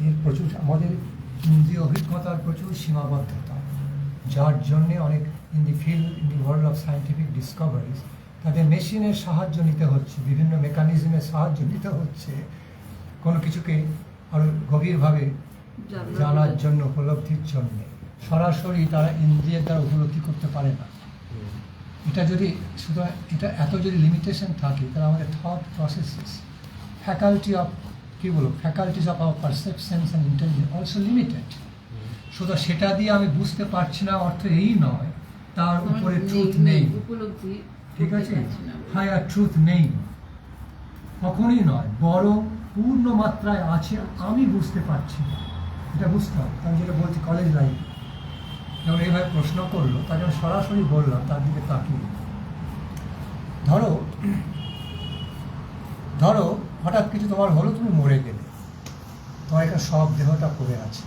এর প্রচুর আমাদের ইন্দ্রিয় অভিজ্ঞতার প্রচুর সীমাবদ্ধতা, যার জন্যে অনেক in the world of scientific discoveries তাদের মেশিনের সাহায্য নিতে হচ্ছে, বিভিন্ন মেকানিজমের সাহায্য নিতে হচ্ছে কোনো কিছুকে আরও গভীরভাবে জানার জন্য, উপলব্ধির জন্যে। সরাসরি তারা ইন্দ্রিয়ের দ্বারা উপলব্ধি করতে পারে না। এটা যদি সুতরাং এটা এত যদি লিমিটেশন থাকে, তাহলে আমাদের thought processes, faculties of our perceptions and intelligence also limited. সুতরাং সেটা দিয়ে আমি বুঝতে পারছি না অর্থ এই নয় তার উপরে ট্রুথ নেই, ঠিক আছে, হায়ার ট্রুথ নেই, কখনই নয়, বরং পূর্ণ মাত্রায় আছে, আমি বুঝতে পারছি না। এটা বুঝতে হবে। আমি যেটা বলছি কলেজ লাইফ যখন এইভাবে প্রশ্ন করলো, তাকে আমি সরাসরি বললাম তার দিকে তাকিয়ে, ধরো হঠাৎ কিছু তোমার হলো, তুমি মরে গেলে, তোমার এখানে সব দেহটা পড়ে আছে,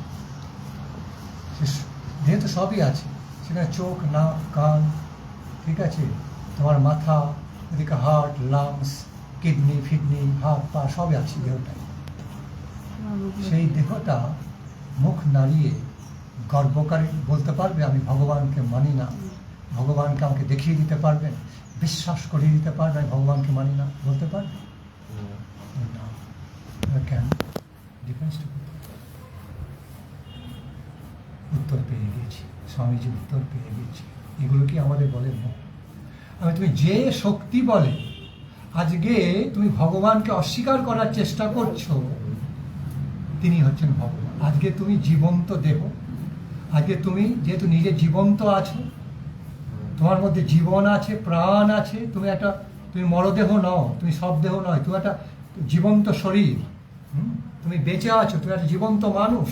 দেহে তো সবই আছে, সেখানে চোখ, নাক, কান, ঠিক আছে, তোমার মাথা, এদিকে হার্ট, লাংস, কিডনি, ফিডনি, হাত, পা সবই আছে দেহটায়। সেই দেহটা মুখ নাড়িয়ে গর্বকারী বলতে পারবে আমি ভগবানকে মানি না, ভগবানকে আমাকে দেখিয়ে দিতে পারবেন, বিশ্বাস করিয়ে দিতে পারবে আমি ভগবানকে মানি না, বলতে পারবে না? কেন? ডিফেন্স উত্তর পেয়ে গেছি, স্বামীজি উত্তর পেয়ে গেছি। এগুলো কি আমাদের বলে? আমি তুমি যে শক্তি বলে আজকে তুমি ভগবানকে অস্বীকার করার চেষ্টা করছো, তিনি হচ্ছেন ভগবান। আজকে তুমি জীবন্ত দেহ, আজকে তুমি যেহেতু নিজে জীবন্ত আছো, তোমার মধ্যে জীবন আছে, প্রাণ আছে, তুমি মরদেহ নও, তুমি সব দেহ নয়, তুমি একটা জীবন্ত শরীর, তুমি বেঁচে আছো, তুমি একটা জীবন্ত মানুষ।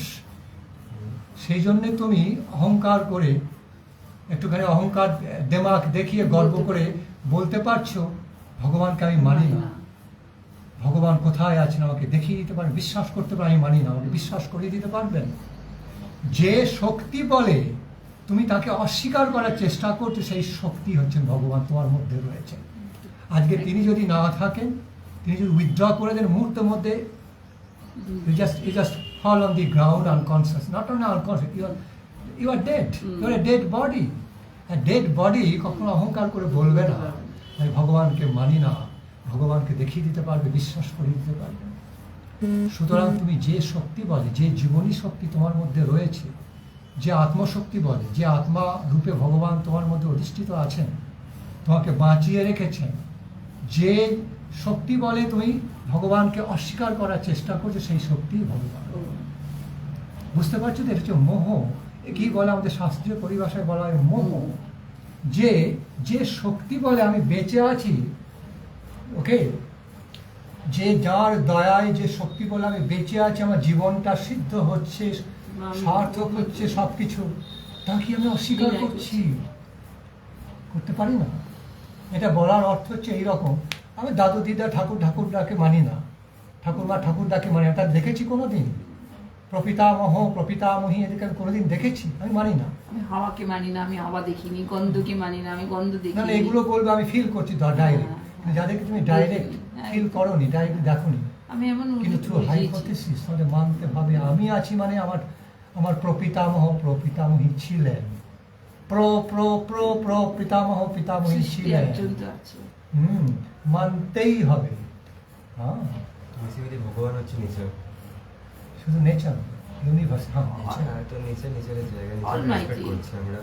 সেই জন্যে তুমি অহংকার করে, একটুখানি অহংকার দেমাক দেখিয়ে গর্ব করে বলতে পারছো ভগবানকে আমি মানি না, ভগবান কোথায় আছেন আমাকে দেখিয়ে দিতে পারেন, বিশ্বাস করতে পারেন, আমি মানি না, আমাকে বিশ্বাস করিয়ে দিতে পারবেন? যে শক্তি বলে তুমি তাকে অস্বীকার করার চেষ্টা করছো, সেই শক্তি হচ্ছেন ভগবান, তোমার মধ্যে রয়েছে। আজকে তিনি যদি না থাকেন, তিনি যদি উইথড্র করে দেন মুহূর্তের মধ্যে, you just fall on the ground unconscious, not only unconscious, you are dead, you are a dead body. A dead body কখনো অহংকার করে বলবে না আমি ভগবানকে মানি না, ভগবানকে দেখিয়ে দিতে পারবে, বিশ্বাস করিয়ে দিতে পারবে। সুতরাং তুমি যে শক্তি বলে, যে জীবনী শক্তি তোমার মধ্যে রয়েছে, যে আত্মশক্তি বলে, যে আত্মা রূপে ভগবান তোমার মধ্যে অধিষ্ঠিত আছেন, তোমাকে বাঁচিয়ে রেখেছেন, যে শক্তি বলে তুমি ভগবানকে অস্বীকার করার চেষ্টা করছো, সেই শক্তি ভগবান। বুঝতে পারছো তো? এটা হচ্ছে মোহ। কি বলে আমাদের শাস্ত্রীয় পরিভাষায় বলা হয় মোহ। যে শক্তি বলে আমি বেঁচে আছি, ওকে, যে যার দয়ায় যে শক্তি বলে আমি বেঁচে আছি, আমার জীবনটা সিদ্ধ হচ্ছে, সার্থক হচ্ছে সবকিছু, তা কি আমি অস্বীকার করতে পারি না? এটা বলার অর্থ হচ্ছে এইরকম, আমি দাদু দিদা ঠাকুরদাকে মানি না, ঠাকুরমা ঠাকুরদাকে মানি না, তা দেখেছি কোনোদিন? প্রপিতামহী এদিকে আমি কোনোদিন দেখেছি? আমি মানি না। আমি হাওয়াকে মানি না, আমি হাওয়া দেখিনি, গন্ধকে মানি না, আমি গন্ধ দেখি না। এগুলো বলবো আমি ফিল করছি ডাইরেক্ট, যাদেরকে তুমি ডাইরেক্ট ফিল করোনি, ডাইরেক্ট দেখোনি, আমি এমন কিন্তু থ্রু হাইপোথেসিস তোমাদের মানতে হবে আমি আছি, মানে আমার প্রপিতামহী ছিলেন, পিতামহী ছিলেন, মানতেই হবে। হ্যাঁ, ভগবান হচ্ছে নেচার, শুধু নেচার, ইউনিভার্স। হ্যাঁ, তো নেচারের জায়গা করছি আমরা।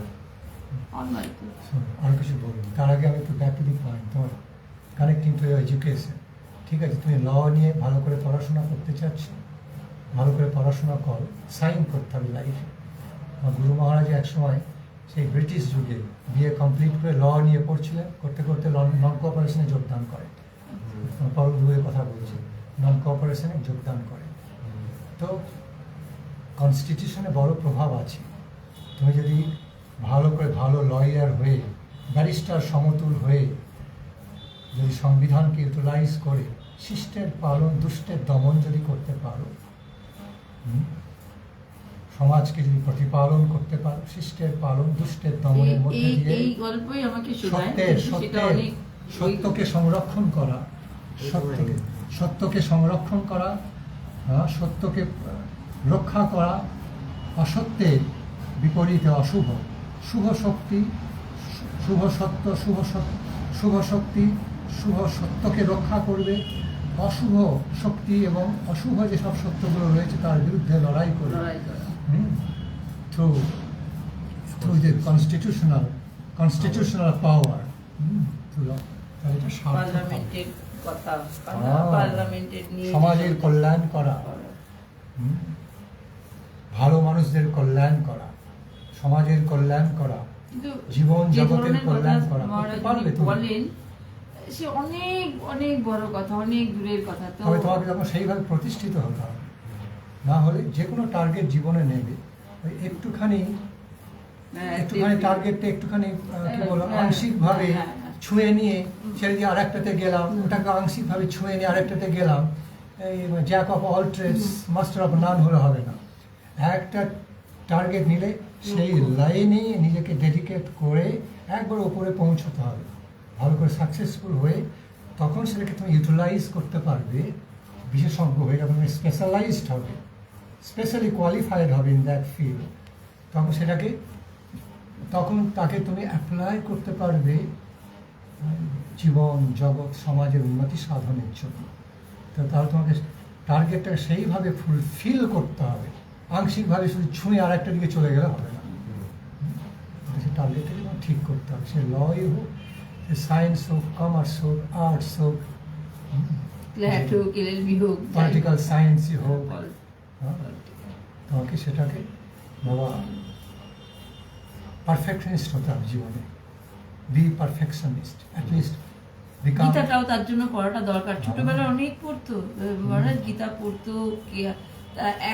আর কিছু বলুন, তার আগে আমি একটু ব্যাক টু দি পয়েন্ট, তোমার কানেক্টিং টু এডুকেশন। ঠিক আছে, তুমি ল নিয়ে ভালো করে পড়াশোনা করতে চাচ্ছ, ভালো করে পড়াশোনা করো, সাইন করতে হবে লাইফে। আমার গুরু মহারাজ এক সময় সেই ব্রিটিশ যুগে বিএ কমপ্লিট করে ল নিয়ে পড়ছিলেন, করতে করতে নন কোঅপারেশনে যোগদান করে, পরবর্তী কথা বলছি, নন কোঅপারেশনে যোগদান করে। তো কনস্টিটিউশনে বড় প্রভাব আছে। তুমি যদি ভালো করে ভালো লয়ার হয়ে, ব্যারিস্টার সমতুল হয়ে যদি সংবিধানকে ইউটিলাইজ করে শিষ্টের পালন, দুষ্টের দমন যদি করতে পারো, সমাজকে যদি প্রতিপালন করতে পারো, শিষ্টের পালন, দুষ্টের দমনের মধ্যে দিয়ে সত্যকে সংরক্ষণ করা, সত্যকে সংরক্ষণ করা, সত্যকে রক্ষা করা, অসত্যের বিপরীতে অশুভ, শুভ শক্তি, শুভ সত্য, শুভ শক্তি শুভ সত্যকে রক্ষা করবে, অশুভ শক্তি এবং অশুভ যেসব সত্যগুলো রয়েছে তার বিরুদ্ধে লড়াই করবে লড়াই করা। থ্রু দ্য কনস্টিটিউশনাল পাওয়ার। এটা সার্থক। পার্লামেন্টের কথা, পার্লামেন্টের নিয়ে সমাজের কল্যাণ করা, ভালো মানুষদের কল্যাণ করা, সমাজের কল্যাণ করা, কিন্তু জীবন যে জগতের ধরনের কল্যাণ কথা করা। মহারাজ করতে পারবে উনি তুমি? বলেন, সে অনেক অনেক বড় কথা, অনেক দূরের কথা। তো তবে তোমাকে যখন সেইভাবে প্রতিষ্ঠিত হতে হবে, না হলে যে কোনো টার্গেট জীবনে নেবে ওই একটুখানি টার্গেটটা একটুখানি কি বলো আংশিকভাবে হ্যাঁ, হ্যাঁ। ছুঁয়ে নিয়ে ছেড়ে দিয়ে আরেকটাতে গেলাম, ওটাকে আংশিকভাবে ছুঁয়ে নিয়ে আরেকটাতে গেলাম, এই jack of all trades master of none হলে হবে না। একটা টার্গেট নিলে সেই লাইনে নিজেকে ডেডিকেট করে একবার উপরে পৌঁছতে হবে, ভালো করে সাকসেসফুল হয়ে তখন সেটাকে তুমি ইউটিলাইজ করতে পারবে, বিশেষজ্ঞ হয়ে যাবে, স্পেশালাইজড হবে, স্পেশালি কোয়ালিফাইড হবে ইন দ্যাট ফিল্ড। তখন তাকে তুমি অ্যাপ্লাই করতে পারবে জীবন জগৎ সমাজের উন্নতি সাধনের জন্য। তো তাহলে তোমাকে টার্গেটটা সেইভাবে ফুলফিল করতে হবে, আংশিকভাবে শুধু ছুঁয়ে আর একটা দিকে চলে গেলে হবে না। সে টার্গেটটাকে তোমার ঠিক করতে হবে, সে লই হোক, সে সায়েন্স হোক, কমার্স হোক, আর্টস হোক, ক্ল্যাট হোক, LLB হোক, পলিটিক্যাল সায়েন্সই হোক, বল। তোমাকে সেটাকে বাবা পারফেকশনিস্ট হতে হবে জীবনে, বি পারফেকশনিস্ট, অ্যাটলিস্ট গীতাটাও তার জন্য পড়াটা দরকার। ছোটবেলায় অনেক পড়তো মহারাজ, গীতা পড়তো,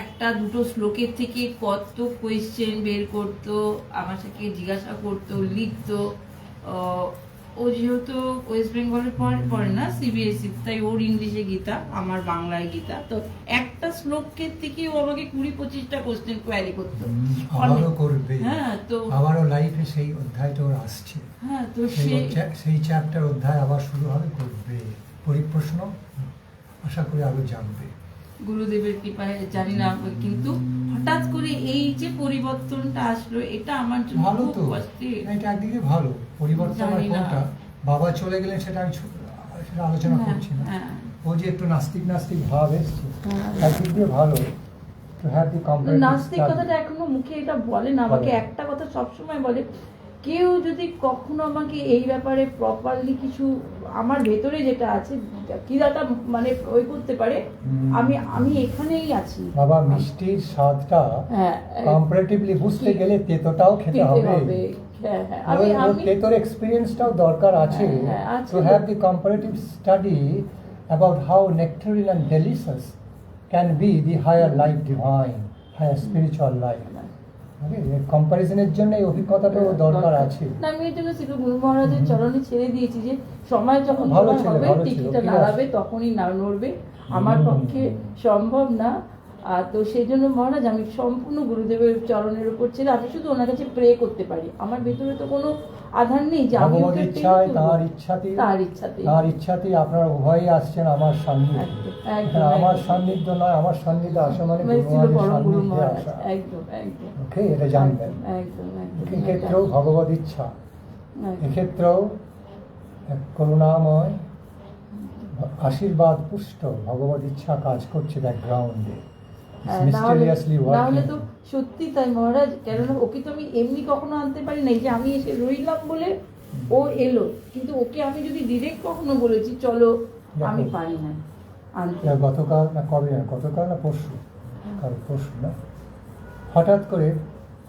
একটা দুটো শ্লোকের থেকে কত কোয়েশ্চেন বের করতো, আমার সাথে জিজ্ঞাসা করতো, লিখতো। ও যেহেতু ওয়েস্ট বেঙ্গলের পড়ে না, CBSE, তাই ওর ইংলিশে গীতা, আমার বাংলায় গীতা। তো একটা শ্লোকের থেকে ও আমাকে 20-25টা কোয়েশ্চেন কোয়ারি করতো। আবারও করবে, হ্যাঁ, তো আবারও লাইফে সেই অধ্যায়টা ওর আসছে, হ্যাঁ, তো সেই চ্যাপ্টার অধ্যায় আবার শুরু হবে, করবে পরিপ্রশ্ন, আশা করি আরো জানবে। গুরুদেবের কৃপায় জানি না, কিন্তু হঠাৎ করে এই যে পরিবর্তনটা আসলো, এটা আমার জন্য ভালো খুব তো, কষ্টের। এটা একদিকে ভালো পরিবর্তন। জানি না। কোনটা বাবা চলে গেলেন সেটা আমি সেটা আলোচনা হ্যাঁ, করছি না, হ্যাঁ। ও যে একটু নাস্তিক ভাব এসছে, হ্যাঁ। একদিক দিয়ে ভালো, টু হ্যাভ দি নাস্তিক কথাটা এখনো মুখে এটা বলে না, আমাকে একটা কথা সবসময় বলে, কেউ যদি কখনো আমাকে এই ব্যাপারে প্রপারলি কিছু আমার ভেতরে যেটা আছে কিরাটা মানে ওই করতে পারে, আমি এখানেই আছি। বাবা মিষ্টির স্বাদটা হ্যাঁ, কম্পারেটিভলি বুঝতে গেলে তেতোটাও খেতে হবে। হ্যাঁ, হ্যাঁ, তেতোর এক্সপিরিয়েন্সটাও দরকার আছে, হ্যাঁ, আছে। To have the comparative study about how nectarine and delicious can be the higher life, divine higher spiritual life. কম্পারিজনের জন্য এই অভিজ্ঞতাটাও দরকার আছে। না, আমি এই জন্য শ্রী গুরু মহারাজের চরণে ছেড়ে দিয়েছি যে সময় যখন ভালো সময় ছেলে, হবে, ভালো ছেলে, টিকিটা কি দাঁড়াবে, আছে? তখনই নড়বে। আমার পক্ষে সম্ভব না। তো সেই জন্য মহারাজ আমি সম্পূর্ণ গুরুদেবের চরণের উপর ছেড়ে আমি শুধু ওনার কাছে প্রে করতে পারি। আমার ভেতরে তো কোনো আধার নেই যে আমি ভগবত ওকে ইচ্ছায়, pray তার করবো। ইচ্ছাতেই তার ইচ্ছাতেই আপনারা উভয়ই আসছেন আমার সান্নিধ্যে। একদম, এখানে আমার একদম। সান্নিধ্য নয়, আমার সান্নিধ্যে আসা মানে মানে ছিল গুরু পরম গুরু সান্নিধ্যে মহারাজ। আসা। একদম, একদম, ওকে, এটা জানবেন। একদম, একদম, এক্ষেত্রেও ভগবত ইচ্ছা, একদম। এক্ষেত্রেও এক করুণাময় আশীর্বাদ পুষ্ট ভগবত ইচ্ছা কাজ করছে ব্যাকগ্রাউন্ডে, মিস্টেরিয়াসলি না হলে তো ওয়ার্কিং। সত্যি তাই মহারাজ, কেননা ওকে তো আমি এমনি কখনো আনতে পারি না, এই যে আমি এসে রইলাম বলে ও এলো, কিন্তু ওকে আমি যদি ডিরেক্ট কখনো বলেছি চলো, আমি পারি না আনতে। গতকাল না কবে, গতকাল না পরশু, পরশু না, হঠাৎ করে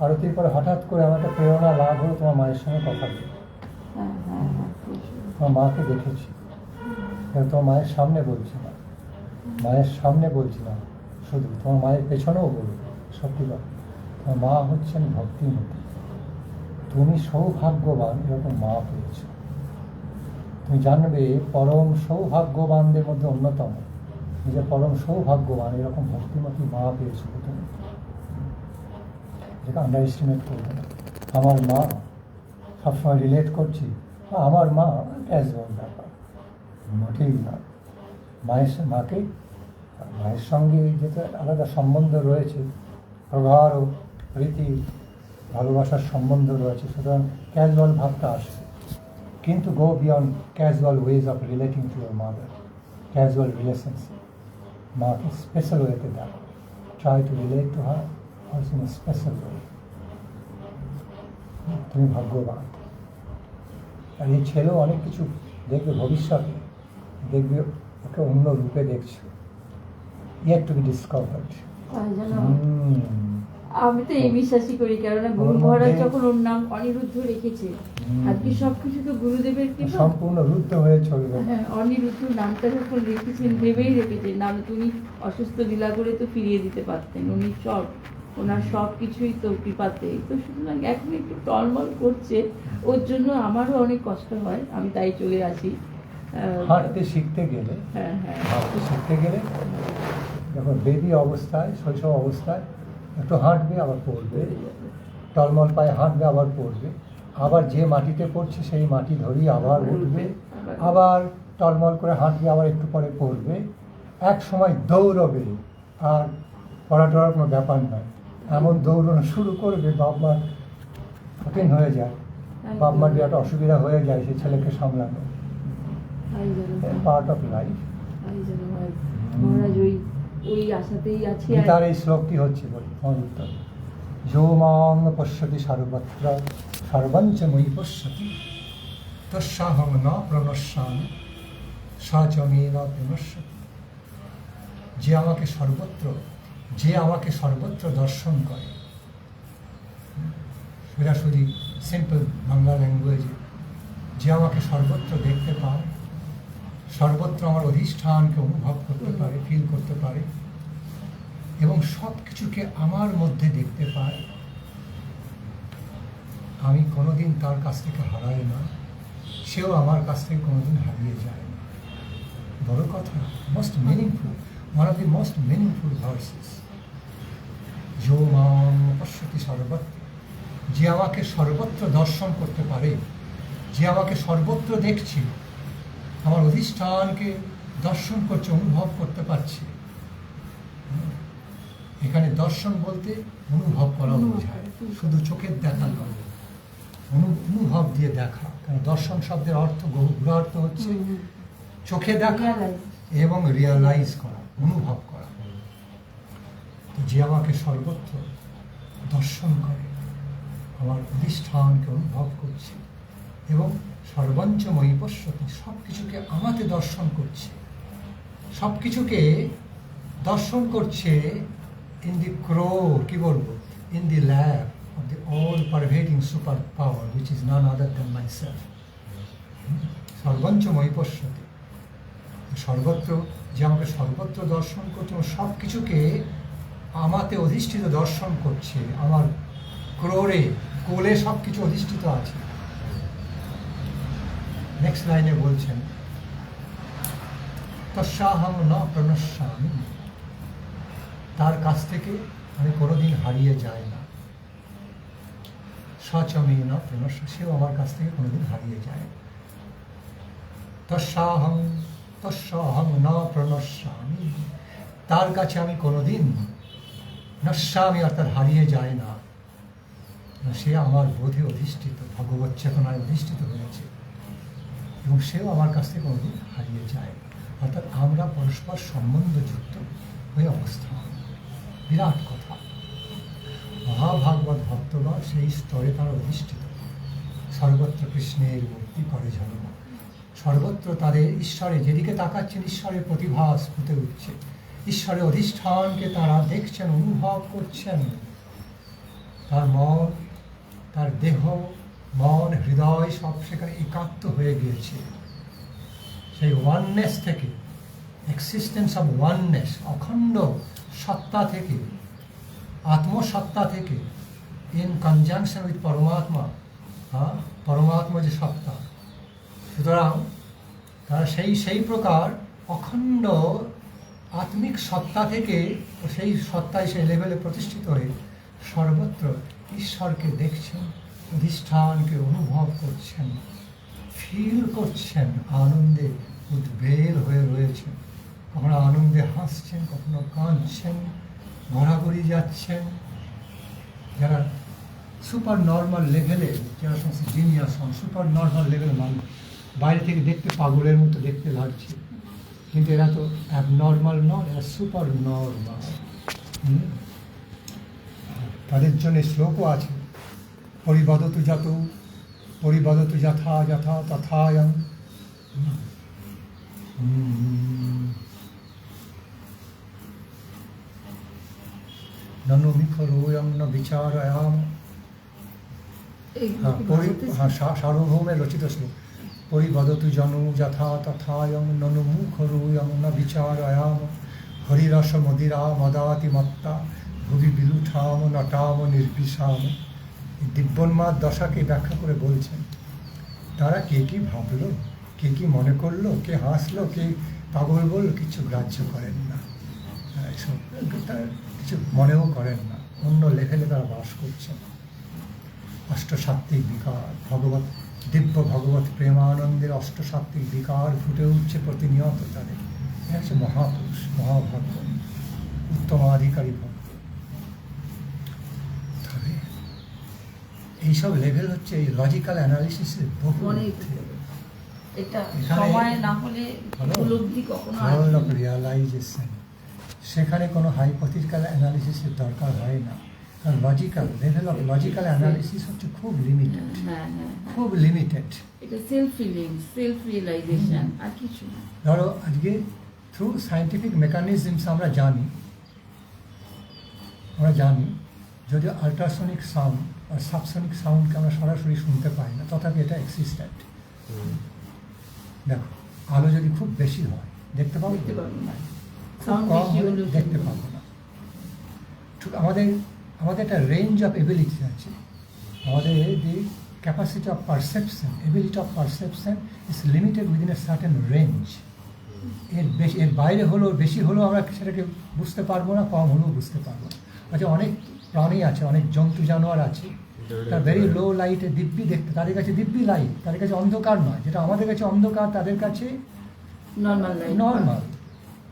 আরতির পরে হঠাৎ করে আমার একটা প্রেরণা লাভ হলো তোমার মায়ের সঙ্গে কথা বলে। হ্যাঁ, হ্যাঁ, হ্যাঁ, তোমার মাকে দেখেছি, তোমার মায়ের সামনে বলছি না, মায়ের সামনে বলছি না শুধু, তোমার মায়ের পেছনেও বলবো সত্যি কথা। তোমার মা হচ্ছেন ভক্তিমতী, তুমি সৌভাগ্যবান এরকম মা পেয়েছ। তুমি জানবে পরম সৌভাগ্যবানদের মধ্যে অন্যতম, নিজের পরম সৌভাগ্যবান এরকম ভক্তিমতী মা পেয়েছো তুমি, এটাকে আন্ডার এস্টিমেট করবে না। আমার মা সবসময় রিলেট করছি, আমার মা ক্যাজুয়াল ব্যাপার, মোটেই না। মাকে মায়ের সঙ্গে যেটা আলাদা সম্বন্ধ রয়েছে, প্রগাঢ় প্রীতি ভালোবাসার সম্বন্ধ রয়েছে, সুতরাং ক্যাজুয়াল ভাবটা আসবে। কিন্তু গো beyond casual ways of relating to your mother, casual relationship, মাকে স্পেশাল ওয়েতে দেখো, try to relate to her also in special way. তুমি ভাগ্যবান। আর এই ছেলেও অনেক কিছু দেখবে ভবিষ্যতে, দেখবে ওকে অন্য রূপে দেখছো, ইয়েট টু বি ডিসকভার্ড। তাই জানো, আমি তো এই বিশ্বাসই করি, কেননা গুরু মহারাজ যখন ওর নাম অনিরুদ্ধ রেখেছে, আজকে সবকিছু তো গুরুদেবের কৃপা। সম্পূর্ণ রুদ্ধ হয়ে চলবে। হ্যাঁ, অনিরুদ্ধ নামটা যখন রেখেছেন, ভেবেই রেখেছেন, নাহলে তুমি অসুস্থ লীলা করে তো ফিরিয়ে দিতে পারতেন। উনি সব, ওনার সব কিছুই তো কৃপাতে। তো সুতরাং এখন একটু টলমল করছে, ওর জন্য আমারও অনেক কষ্ট হয়, আমি তাই চলে আসি। হাঁটতে শিখতে গেলে, হ্যাঁ হ্যাঁ, হাঁটতে শিখতে গেলে যখন বেবি অবস্থায়, শৈশব অবস্থায় একটু হাঁটবে আবার পড়বে, টলমল পায়ে হাঁটবে আবার পড়বে, আবার যে মাটিতে পড়ছে সেই মাটি ধরেই আবার উঠবে, আবার টলমল করে হাঁটবে, আবার একটু পরে পড়বে, এক সময় দৌড়বে, আর পড়া টড়ার কোনো ব্যাপার নয়, এমন দৌড়ানো শুরু করবে বাপ মার কঠিন হয়ে যায়, বাপ মার একটা অসুবিধা হয়ে যায় সেই ছেলেকে সামলানো। তাই জানো, পার্ট অফ লাইফ। তাই জানো মহারাজ, ওই ওই আশাতেই আছি। আর গীতার এই শ্লোকটি হচ্ছে বলি তোমার উত্তর, যো মাং পশ্যতি সর্বত্র সর্বঞ্চ মই পশ্যতি তস্যাহং ন প্রণশ্যামি সা চ মে ন প্রণশ্যতি। যে আমাকে সর্বত্র দর্শন করে, সোজাসুজি সিম্পল বাংলা ল্যাঙ্গুয়েজে, যে আমাকে সর্বত্র দেখতে পায়, সর্বত্র আমার অধিষ্ঠানকে অনুভব করতে পারে, ফিল করতে পারে, এবং সব কিছুকে আমার মধ্যে দেখতে পায়, আমি কোনোদিন তার কাছ থেকে হারাই না, সেও আমার কাছ থেকে কোনোদিন হারিয়ে যায় না। বড় কথা, most meaningful, one of the most meaningful versus. যো মাং পশ্যতি সর্বত্র, যে আমাকে সর্বত্র দর্শন করতে পারে, যে আমাকে সর্বত্র দেখছে, আমার অধিষ্ঠানকে দর্শন করছে, অনুভব করতে পারছে। এখানে দর্শন বলতে অনুভব করা বোঝায়, শুধু চোখের দেখা নয়, অনুভব দিয়ে দেখা। কারণ দর্শন শব্দের অর্থ, গূঢ়ার্থ হচ্ছে চোখে দেখা এবং রিয়ালাইজ করা, অনুভব করা। তো যে আমাকে সর্বত্র দর্শন করে, আমার অধিষ্ঠানকে অনুভব করছে এবং সর্বঞ্চময়ী পশ্যতি, সব কিছুকে আমাকে দর্শন করছে, সব কিছুকে দর্শন করছে in the কি বলবো, in the lab of the all-pervading superpower which is none other than myself. সর্বঞ্চময়ী পশ্যতি, সর্বত্র, যে আমাকে সর্বত্র দর্শন করছে, সব কিছুকে আমাতে অধিষ্ঠিত দর্শন করছে, আমার কোলে সব কিছু অধিষ্ঠিত আছে। নেক্সট লাইনে বলছেন, তস্যাহং ন প্রণশ্যামি, তার কাছ থেকে আমি কোনোদিন হারিয়ে যাই না। সা চ মে ন প্রণশ্যতি, সেও আমার কাছ থেকে কোনোদিন হারিয়ে যায় না। তস্যাহং ন প্রণশ্যামি, তার কাছে আমি কোনোদিন নশ্যামি অর্থাৎ হারিয়ে যায় না, সে আমার বোধে অধিষ্ঠিত, ভগবৎ চেতনায় অধিষ্ঠিত হয়েছে, এবং সেও আমার কাছ থেকে কোনোদিন হারিয়ে যায় না। অর্থাৎ আমরা পরস্পর সম্বন্ধযুক্ত হয়ে অবস্থান। বিরাট কথা। মহাভাগবত ভক্তগণ সেই স্তরে তারা অধিষ্ঠিত, সর্বত্র কৃষ্ণের মূর্তি করে ঝলমল, সর্বত্র তাদের ঈশ্বরে, যেদিকে তাকাচ্ছেন ঈশ্বরের প্রতিভাস ফুটে উঠছে, ঈশ্বরের অধিষ্ঠানকে তারা দেখছেন, অনুভব করছেন। তার মন, তার দেহ, মন, হৃদয় সব সেখানে একাত্ম হয়ে গিয়েছে। সেই ওয়াননেস থেকে, এক্সিস্টেন্স অফ ওয়াননেস, অখণ্ড সত্তা থেকে, আত্মসত্তা থেকে, ইন কনজাংশন উইথ পরমাত্মা, পরমাত্মা যে সত্তা, সুতরাং তারা সেই প্রকার অখণ্ড আত্মিক সত্তা থেকে, সেই সত্তায় সেই লেভেলে প্রতিষ্ঠিত হয়ে সর্বত্র ঈশ্বরকে দেখছেন, অধিষ্ঠানকে অনুভব করছেন, ফিল করছেন, আনন্দে উদ্বেল হয়ে রয়েছেন। কখনো আনন্দে হাসছেন, কখনো কাঁদছেন, ঘোরাঘুরি যাচ্ছেন। যারা সুপার নর্মাল লেভেলের, যারা সমস্ত জিনিয়াস হন, সুপার নর্মাল লেভেলের মানুষ, বাইরে থেকে দেখতে পাগলের মতো দেখতে লাগছে, কিন্তু এরা তো অ্যাবনর্মাল নয়, এরা সুপার নর্মাল। তাদের জন্য শ্লোকও আছে, পরিবদতু যত পরিবদতু যথা যথা তথায়ং। ননু মিখরোয়ং ন বিচারয়াম। সার্বভৌমের রচিত শ্লোক। পরিবদতু জনু যথা তথায়ং ননু মুখরোয়ং ন বিচারয়াম। হরিরস মদিরা মদাতি মত্তা ভুবি বিলুঠাম নটাম নির্বিষাম। দিব্যন্মাদ দশাকে ব্যাখ্যা করে বলছেন, তারা কে কি ভাবলো, কে কি মনে করলো, কে হাসলো, কে পাগল বললো, কিছু গ্রাহ্য করেন না। এসব তারা কিছু মনেও করেন না। অন্য লেভেলে তারা বাস করছেন। অষ্টসাত্ত্বিক বিকার, ভগবত দিব্য ভগবত প্রেমানন্দের অষ্টসাত্ত্বিক বিকার ফুটে উঠছে প্রতিনিয়ত তাদের। এরা হচ্ছে মহাপুরুষ, মহাভক্ত, উত্তমাধিকারী ভক্ত। তবে এইসব লেভেল হচ্ছে এই লজিক্যাল অ্যানালিসিসের বহু ঊর্ধ্বে। এটা এখানে সময় না হলে উপলব্ধি কখনো লেভেল অফ রিয়ালাইজেশন, সেখানে কোনো হাইপোথেটিক্যাল অ্যানালিসিসের দরকার হয় না। কারণ logical level of logical analysis হচ্ছে খুব লিমিটেড, খুব লিমিটেড। এটা সেলফ ফিলিং, সেলফ রিয়েলাইজেশন, আর কিছু না। ধরো আজকে থ্রু সায়েন্টিফিক মেকানিজমস আমরা জানি যদিও আল্ট্রাসনিক সাউন্ড আর সাবসনিক সাউন্ডকে আমরা সরাসরি শুনতে পাই না, তথাপি এটা এক্সিস্টেন্ট। দেখো, আলো যদি খুব বেশি হয় দেখতে পাবো, দেখতে পারবো না। খুব Sound কম বেশি হলে হলেও দেখতে শুনবো। পাবো না। ঠিক আমাদের একটা রেঞ্জ অফ এবিলিটি আছে। আমাদের দি capacity of perception, ability of perception is limited within a certain range. এর বাইরে হলেও বেশি হলেও আমরা সেটাকে বুঝতে পারবো না, কম হলেও বুঝতে পারবো না। আচ্ছা, অনেক প্রাণী আছে, অনেক জন্তু জানোয়ার আছে, তার ভেরি লো লাইটে দিব্যি দেখতে, তাদের কাছে দিব্যি লাইট, তাদের কাছে অন্ধকার নয়। যেটা আমাদের কাছে অন্ধকার, তাদের কাছে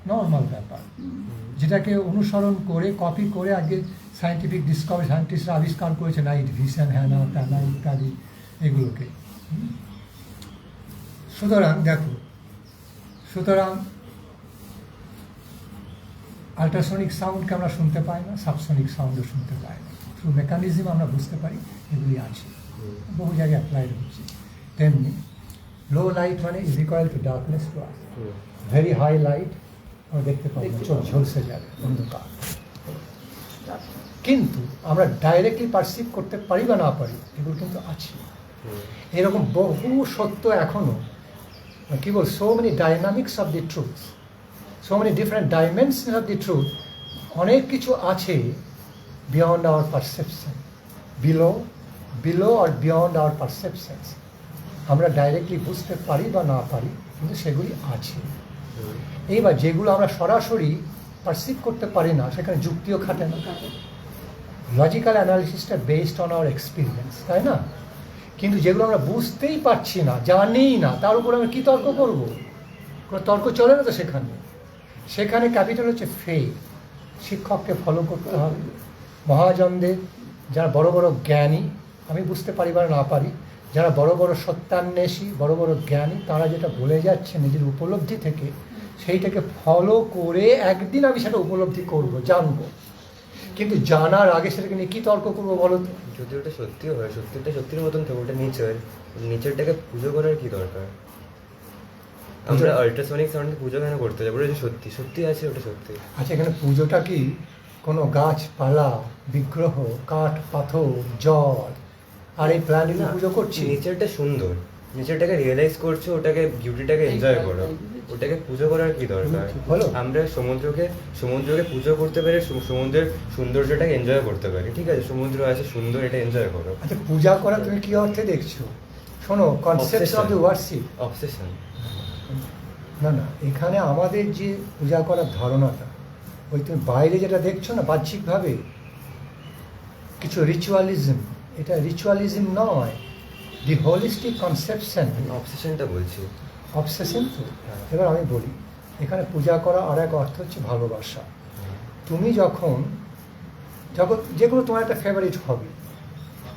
নর্মাল ব্যাপার, যেটাকে অনুসরণ করে কপি করে আজকে সায়েন্টিফিক ডিসকভারি, সায়েন্টিস্টরা আবিষ্কার করেছে নাইট ভিশন, হ্যানা ত্যানা ইত্যাদি এগুলোকে। সুতরাং দেখো, আল্ট্রাসনিক সাউন্ডকে আমরা শুনতে পাই না, সাবসনিক সাউন্ডও শুনতে পাই না। থ্রু মেকানিজম আমরা বুঝতে পারি এগুলি আছে, বহু জায়গায় অ্যাপ্লাইড হচ্ছে। তেমনি লো লাইট মানে is equal to darkness to us. Very high light আমরা দেখতে পাবো, চোখ ঝলসে যাবে, অন্ধকার। কিন্তু আমরা ডাইরেক্টলি পারসিভ করতে পারি বা না পারি, এগুলো কিন্তু আছে। এরকম বহু সত্য এখনো, কি বল, so many dynamics of the truth, so many different dimension of the truth, অনেক কিছু আছে বিয়ন্ড আওয়ার পারসেপশন, বিলো আর বিয়ন্ড আওয়ার পারসেপশনস। আমরা ডাইরেক্টলি বুঝতে পারি বা না পারি, কিন্তু সেগুলি আছে। এইবার যেগুলো আমরা সরাসরি পারসিভ করতে পারি না, সেখানে যুক্তিও খাটে না। লজিক্যাল অ্যানালিসিসটা বেসড অন আওয়ার এক্সপিরিয়েন্স, তাই না? কিন্তু যেগুলো আমরা বুঝতেই পারছি না, জানিই না, তার উপর আমরা কী তর্ক করবো? কোনো তর্ক চলে না তো সেখানে ক্যাপিটাল হচ্ছে ফেথ। শিক্ষককে ফলো করতে হবে, মহাজনদের, যারা বড় বড় জ্ঞানী, আমি বুঝতে পারি বা না পারি, যারা বড় বড় সত্যান্বেষী, বড় বড় জ্ঞানী, তারা যেটা বলে যাচ্ছে নিজের উপলব্ধি থেকে, সেইটাকে ফলো করে একদিন আমি সেটা উপলব্ধি করব, জানবো। কিন্তু জানার আগে সেটাকে নিয়ে কী তর্ক করবো বলো তো? যদি ওটা সত্যিও হয়, সত্যির মতন থাকে, ওটা নেচারটাকে পুজো করার কি দরকার? আমরা আল্ট্রাসনিক সাউন্ডকে পুজো কেন করতে যাবো? ওটা যে সত্যি আছে, ওটা সত্যি। আচ্ছা, এখানে পুজোটা কি কোনো গাছপালা, বিগ্রহ, কাঠ, পাথর, জল আর এই প্ল্যানগুলো পুজো করছি? নেচারটা সুন্দর, নেচারটাকে রিয়েলাইজ করছো, ওটাকে বিউটিটাকে এনজয় করো, ওটাকে পুজো করার কি দরকার? আমরা সমুদ্রকে পুজো করতে পারি, সমুদ্রের সৌন্দর্যটাকে এনজয় করতে পারি, ঠিক আছে? সমুদ্র আছে সুন্দর, এটা এনজয় করো। আচ্ছা, পূজা করা তুমি কি অর্থে দেখছো? শোনো, concept of the worship, obsession. না, এখানে আমাদের যে পূজা করার ধারণাটা, ওই তুমি বাইরে যেটা দেখছো না বাহ্যিকভাবে কিছু রিচুয়ালিজম, এটা রিচুয়ালিজম নয়, দি হোলিস্টিক কনসেপশন। অবসেশনটা বলছি। অবসেশন তো, এবার আমি বলি, এখানে পূজা করা আর এক অর্থ হচ্ছে ভালোবাসা। তুমি যখন যখন যেগুলো তোমার একটা ফেভারিট হবি,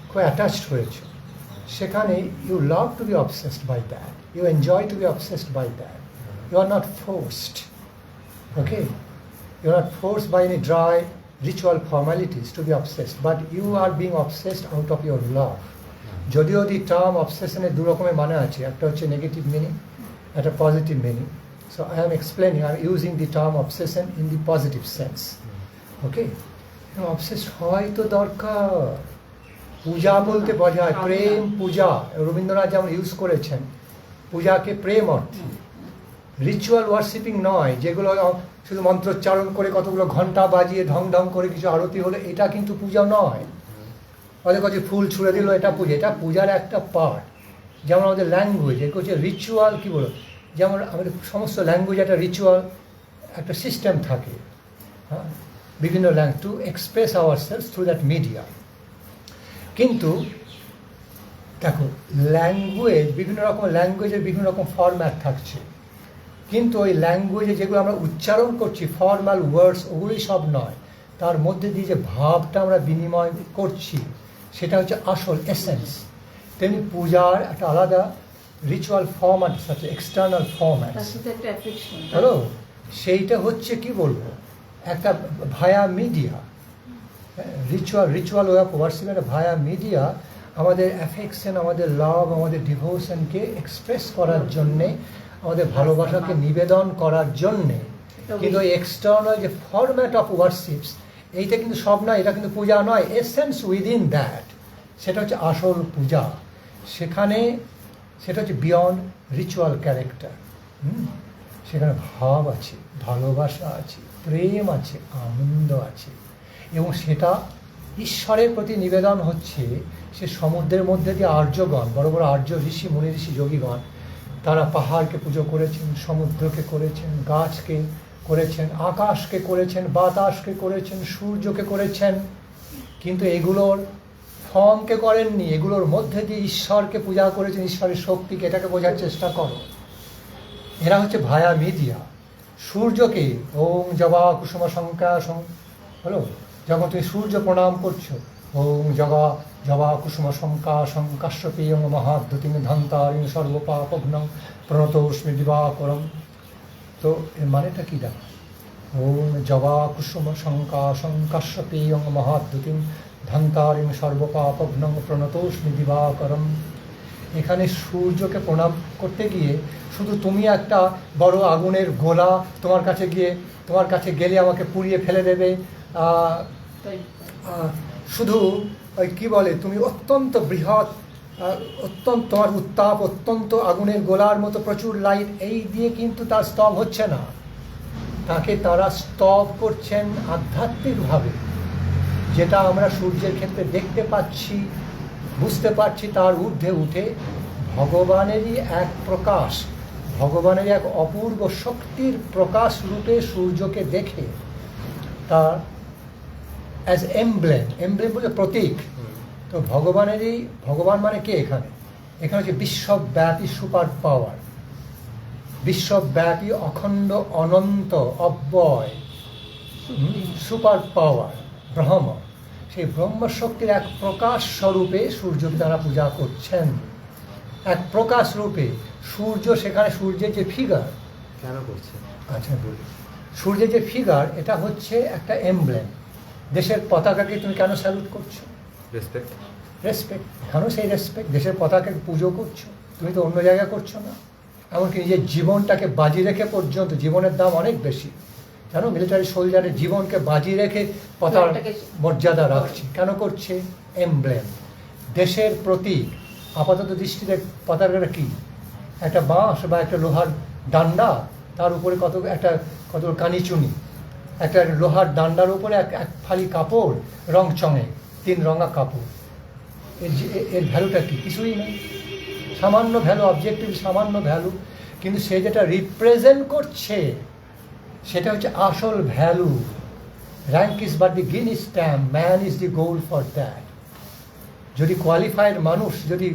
খুব অ্যাটাচড হয়েছে, সেখানে you love to be obsessed by that, you enjoy to be obsessed by that, you are not forced, okay, you are not forced by any dry ritual formalities to be obsessed, but you are being obsessed out of your love. যদিও the term অবসেশনের দু রকমের মানে আছে, একটা হচ্ছে negative meaning, একটা positive meaning. So I am explaining, I am using the term obsession in the positive sense, okay. Obsess হওয়াই তো দরকার। পূজা বলতে বোঝায় প্রেম, পূজা। রবীন্দ্রনাথ যেমন ইউজ করেছেন পূজাকে প্রেম অর্থে, রিচুয়াল ওয়ার্শিপিং নয়, যেগুলো শুধু মন্ত্রোচ্চারণ করে কতগুলো ঘন্টা বাজিয়ে ঢং ঢং করে কিছু আরতি হলো, এটা কিন্তু পূজা নয়। ওদের কাছে ফুল ছুঁড়ে দিল, এটা পূজা। এটা পূজার একটা পার্ট। যেমন আমাদের ল্যাঙ্গুয়েজ, এর হচ্ছে রিচুয়াল, কী বলো, যেমন আমাদের সমস্ত ল্যাঙ্গুয়েজ একটা রিচুয়াল, একটা সিস্টেম থাকে, হ্যাঁ, বিভিন্ন language to express our cells through that media. কিন্তু দেখো, ল্যাঙ্গুয়েজ, বিভিন্ন রকম ল্যাঙ্গুয়েজের বিভিন্ন রকম ফরম্যাট থাকছে, কিন্তু ওই ল্যাঙ্গুয়েজে যেগুলো আমরা উচ্চারণ করছি, ফর্মাল ওয়ার্ডস, ওগুলোই সব নয়। তার মধ্যে দিয়ে যে ভাবটা আমরা বিনিময় করছি, সেটা হচ্ছে আসল এসেন্স। তেমনি পূজার একটা আলাদা রিচুয়াল ফর্ম্যাট আছে, এক্সটার্নাল ফর্ম্যাট, হ্যালো, সেইটা হচ্ছে কি বলবো, একটা via media, ritual way of worship, একটা ভায়া মিডিয়া আমাদের অ্যাফেকশন, আমাদের লাভ, আমাদের ডিভোশনকে এক্সপ্রেস করার জন্যে, আমাদের ভালোবাসাকে নিবেদন করার জন্যে। কিন্তু ওই এক্সটার্নাল যে ফরম্যাট অফ ওয়ার্শিপস, এইটা কিন্তু সব নয়, এটা কিন্তু পূজা নয়। এসেন্স উইদিন দ্যাট, সেটা হচ্ছে আসল পূজা। সেখানে সেটা হচ্ছে বিয়ন্ড রিচুয়াল ক্যারেক্টার। সেখানে ভাব আছে, ভালোবাসা আছে, প্রেম আছে, আনন্দ আছে, এবং সেটা ঈশ্বরের প্রতি নিবেদন হচ্ছে। সে সমুদ্রের মধ্যে দিয়ে আর্যগণ, বড় বড় আর্য ঋষি, মুনি ঋষি, যোগীগণ, তারা পাহাড়কে পুজো করেছেন, সমুদ্রকে করেছেন, গাছকে করেছেন, আকাশকে করেছেন, বাতাসকে করেছেন, সূর্যকে করেছেন, কিন্তু এগুলোর ফর্মকে করেননি। এগুলোর মধ্যে দিয়ে ঈশ্বরকে পূজা করেছেন, ঈশ্বরের শক্তিকে। এটাকে বোঝার চেষ্টা করো। এরা হচ্ছে ভায়া মিডিয়া। সূর্যকে ওম জবা কুসুম শঙ্কাশং, হলো, যখন তুমি সূর্য প্রণাম করছো, ওম জবা জবা কুসুম শঙ্কাশং কাশ্যপেয়ং মহাদ্যুতিং ধন্তারিং সর্বপাপঘ্নং প্রণতোস্মি দিবাকরম। তো এর মানেটা কী দেখো, ওম জবা কুসুম শঙ্কাশং কাশ্যপেয়ং মহাদ্যুতিং ধন্তারিং সর্বপাপঘ্নং প্রণতোস্মি দিবাকরম। এখানে সূর্যকে প্রণাম করতে গিয়ে শুধু তুমি একটা বড় আগুনের গোলা, তোমার কাছে গেলে আমাকে পুড়িয়ে ফেলে দেবে, শুধু ওই কী বলে, তুমি অত্যন্ত বৃহৎ, অত্যন্ত তোমার উত্তাপ, অত্যন্ত আগুনের গোলার মতো প্রচুর লাইট, এই দিয়ে কিন্তু তার স্তব হচ্ছে না। তাকে তারা স্তব করছেন আধ্যাত্মিকভাবে, যেটা আমরা সূর্যের ক্ষেত্রে দেখতে পাচ্ছি, বুঝতে পারছি। তার ঊর্ধ্বে উঠে ভগবানেরই এক প্রকাশ, ভগবানের এক অপূর্ব শক্তির প্রকাশ রূপে সূর্যকে দেখে তার অ্যাজ এমব্লেম, এমব্লেম বলে প্রতীক। তো ভগবান মানে কে এখানে? এখানে হচ্ছে বিশ্বব্যাপী সুপার পাওয়ার, বিশ্বব্যাপী অখণ্ড অনন্ত অব্যয় সুপার পাওয়ার ব্রহ্ম। সেই ব্রহ্মশক্তির এক প্রকাশ স্বরূপে সূর্যকে তারা পূজা করছেন, এক প্রকাশ রূপে। সূর্য সেখানে, সূর্যের যে ফিগার, কেন করছে? আচ্ছা বলি, সূর্যের যে ফিগার, এটা হচ্ছে একটা এমব্লেম। দেশের পতাকাকে তুমি কেন স্যালুট করছো? রেসপেক্ট। রেসপেক্ট, এখানেও সেই রেসপেক্ট। দেশের পতাকাকে পুজো করছো, তুমি তো অন্য জায়গায় করছো না। এমনকি নিজের জীবনটাকে বাজি রেখে পর্যন্ত, জীবনের দাম অনেক বেশি জানো, মিলিটারি সোলজারের জীবনকে বাজি রেখে পতাকার মর্যাদা রাখছে। কেন করছে? এমব্লেম, দেশের প্রতীক। আপাতত দৃষ্টিতে পতাকাটা কি? একটা বাঁশ বা একটা লোহার ডান্ডা, তার উপরে কত কানিচুনি, একটা লোহার ডান্ডার উপরে এক ফালি কাপড়, রং চঙে, 3 রঙা কাপড়। এর ভ্যালুটা কি? কিছুই নেই, সামান্য ভ্যালু, অবজেক্টিভ সামান্য ভ্যালু। কিন্তু সে যেটা রিপ্রেজেন্ট করছে, সেটা হচ্ছে আসল value. Rank is but the Guinness stamp, man is the goal for that. যদি কোয়ালিফাইড মানুষ যদি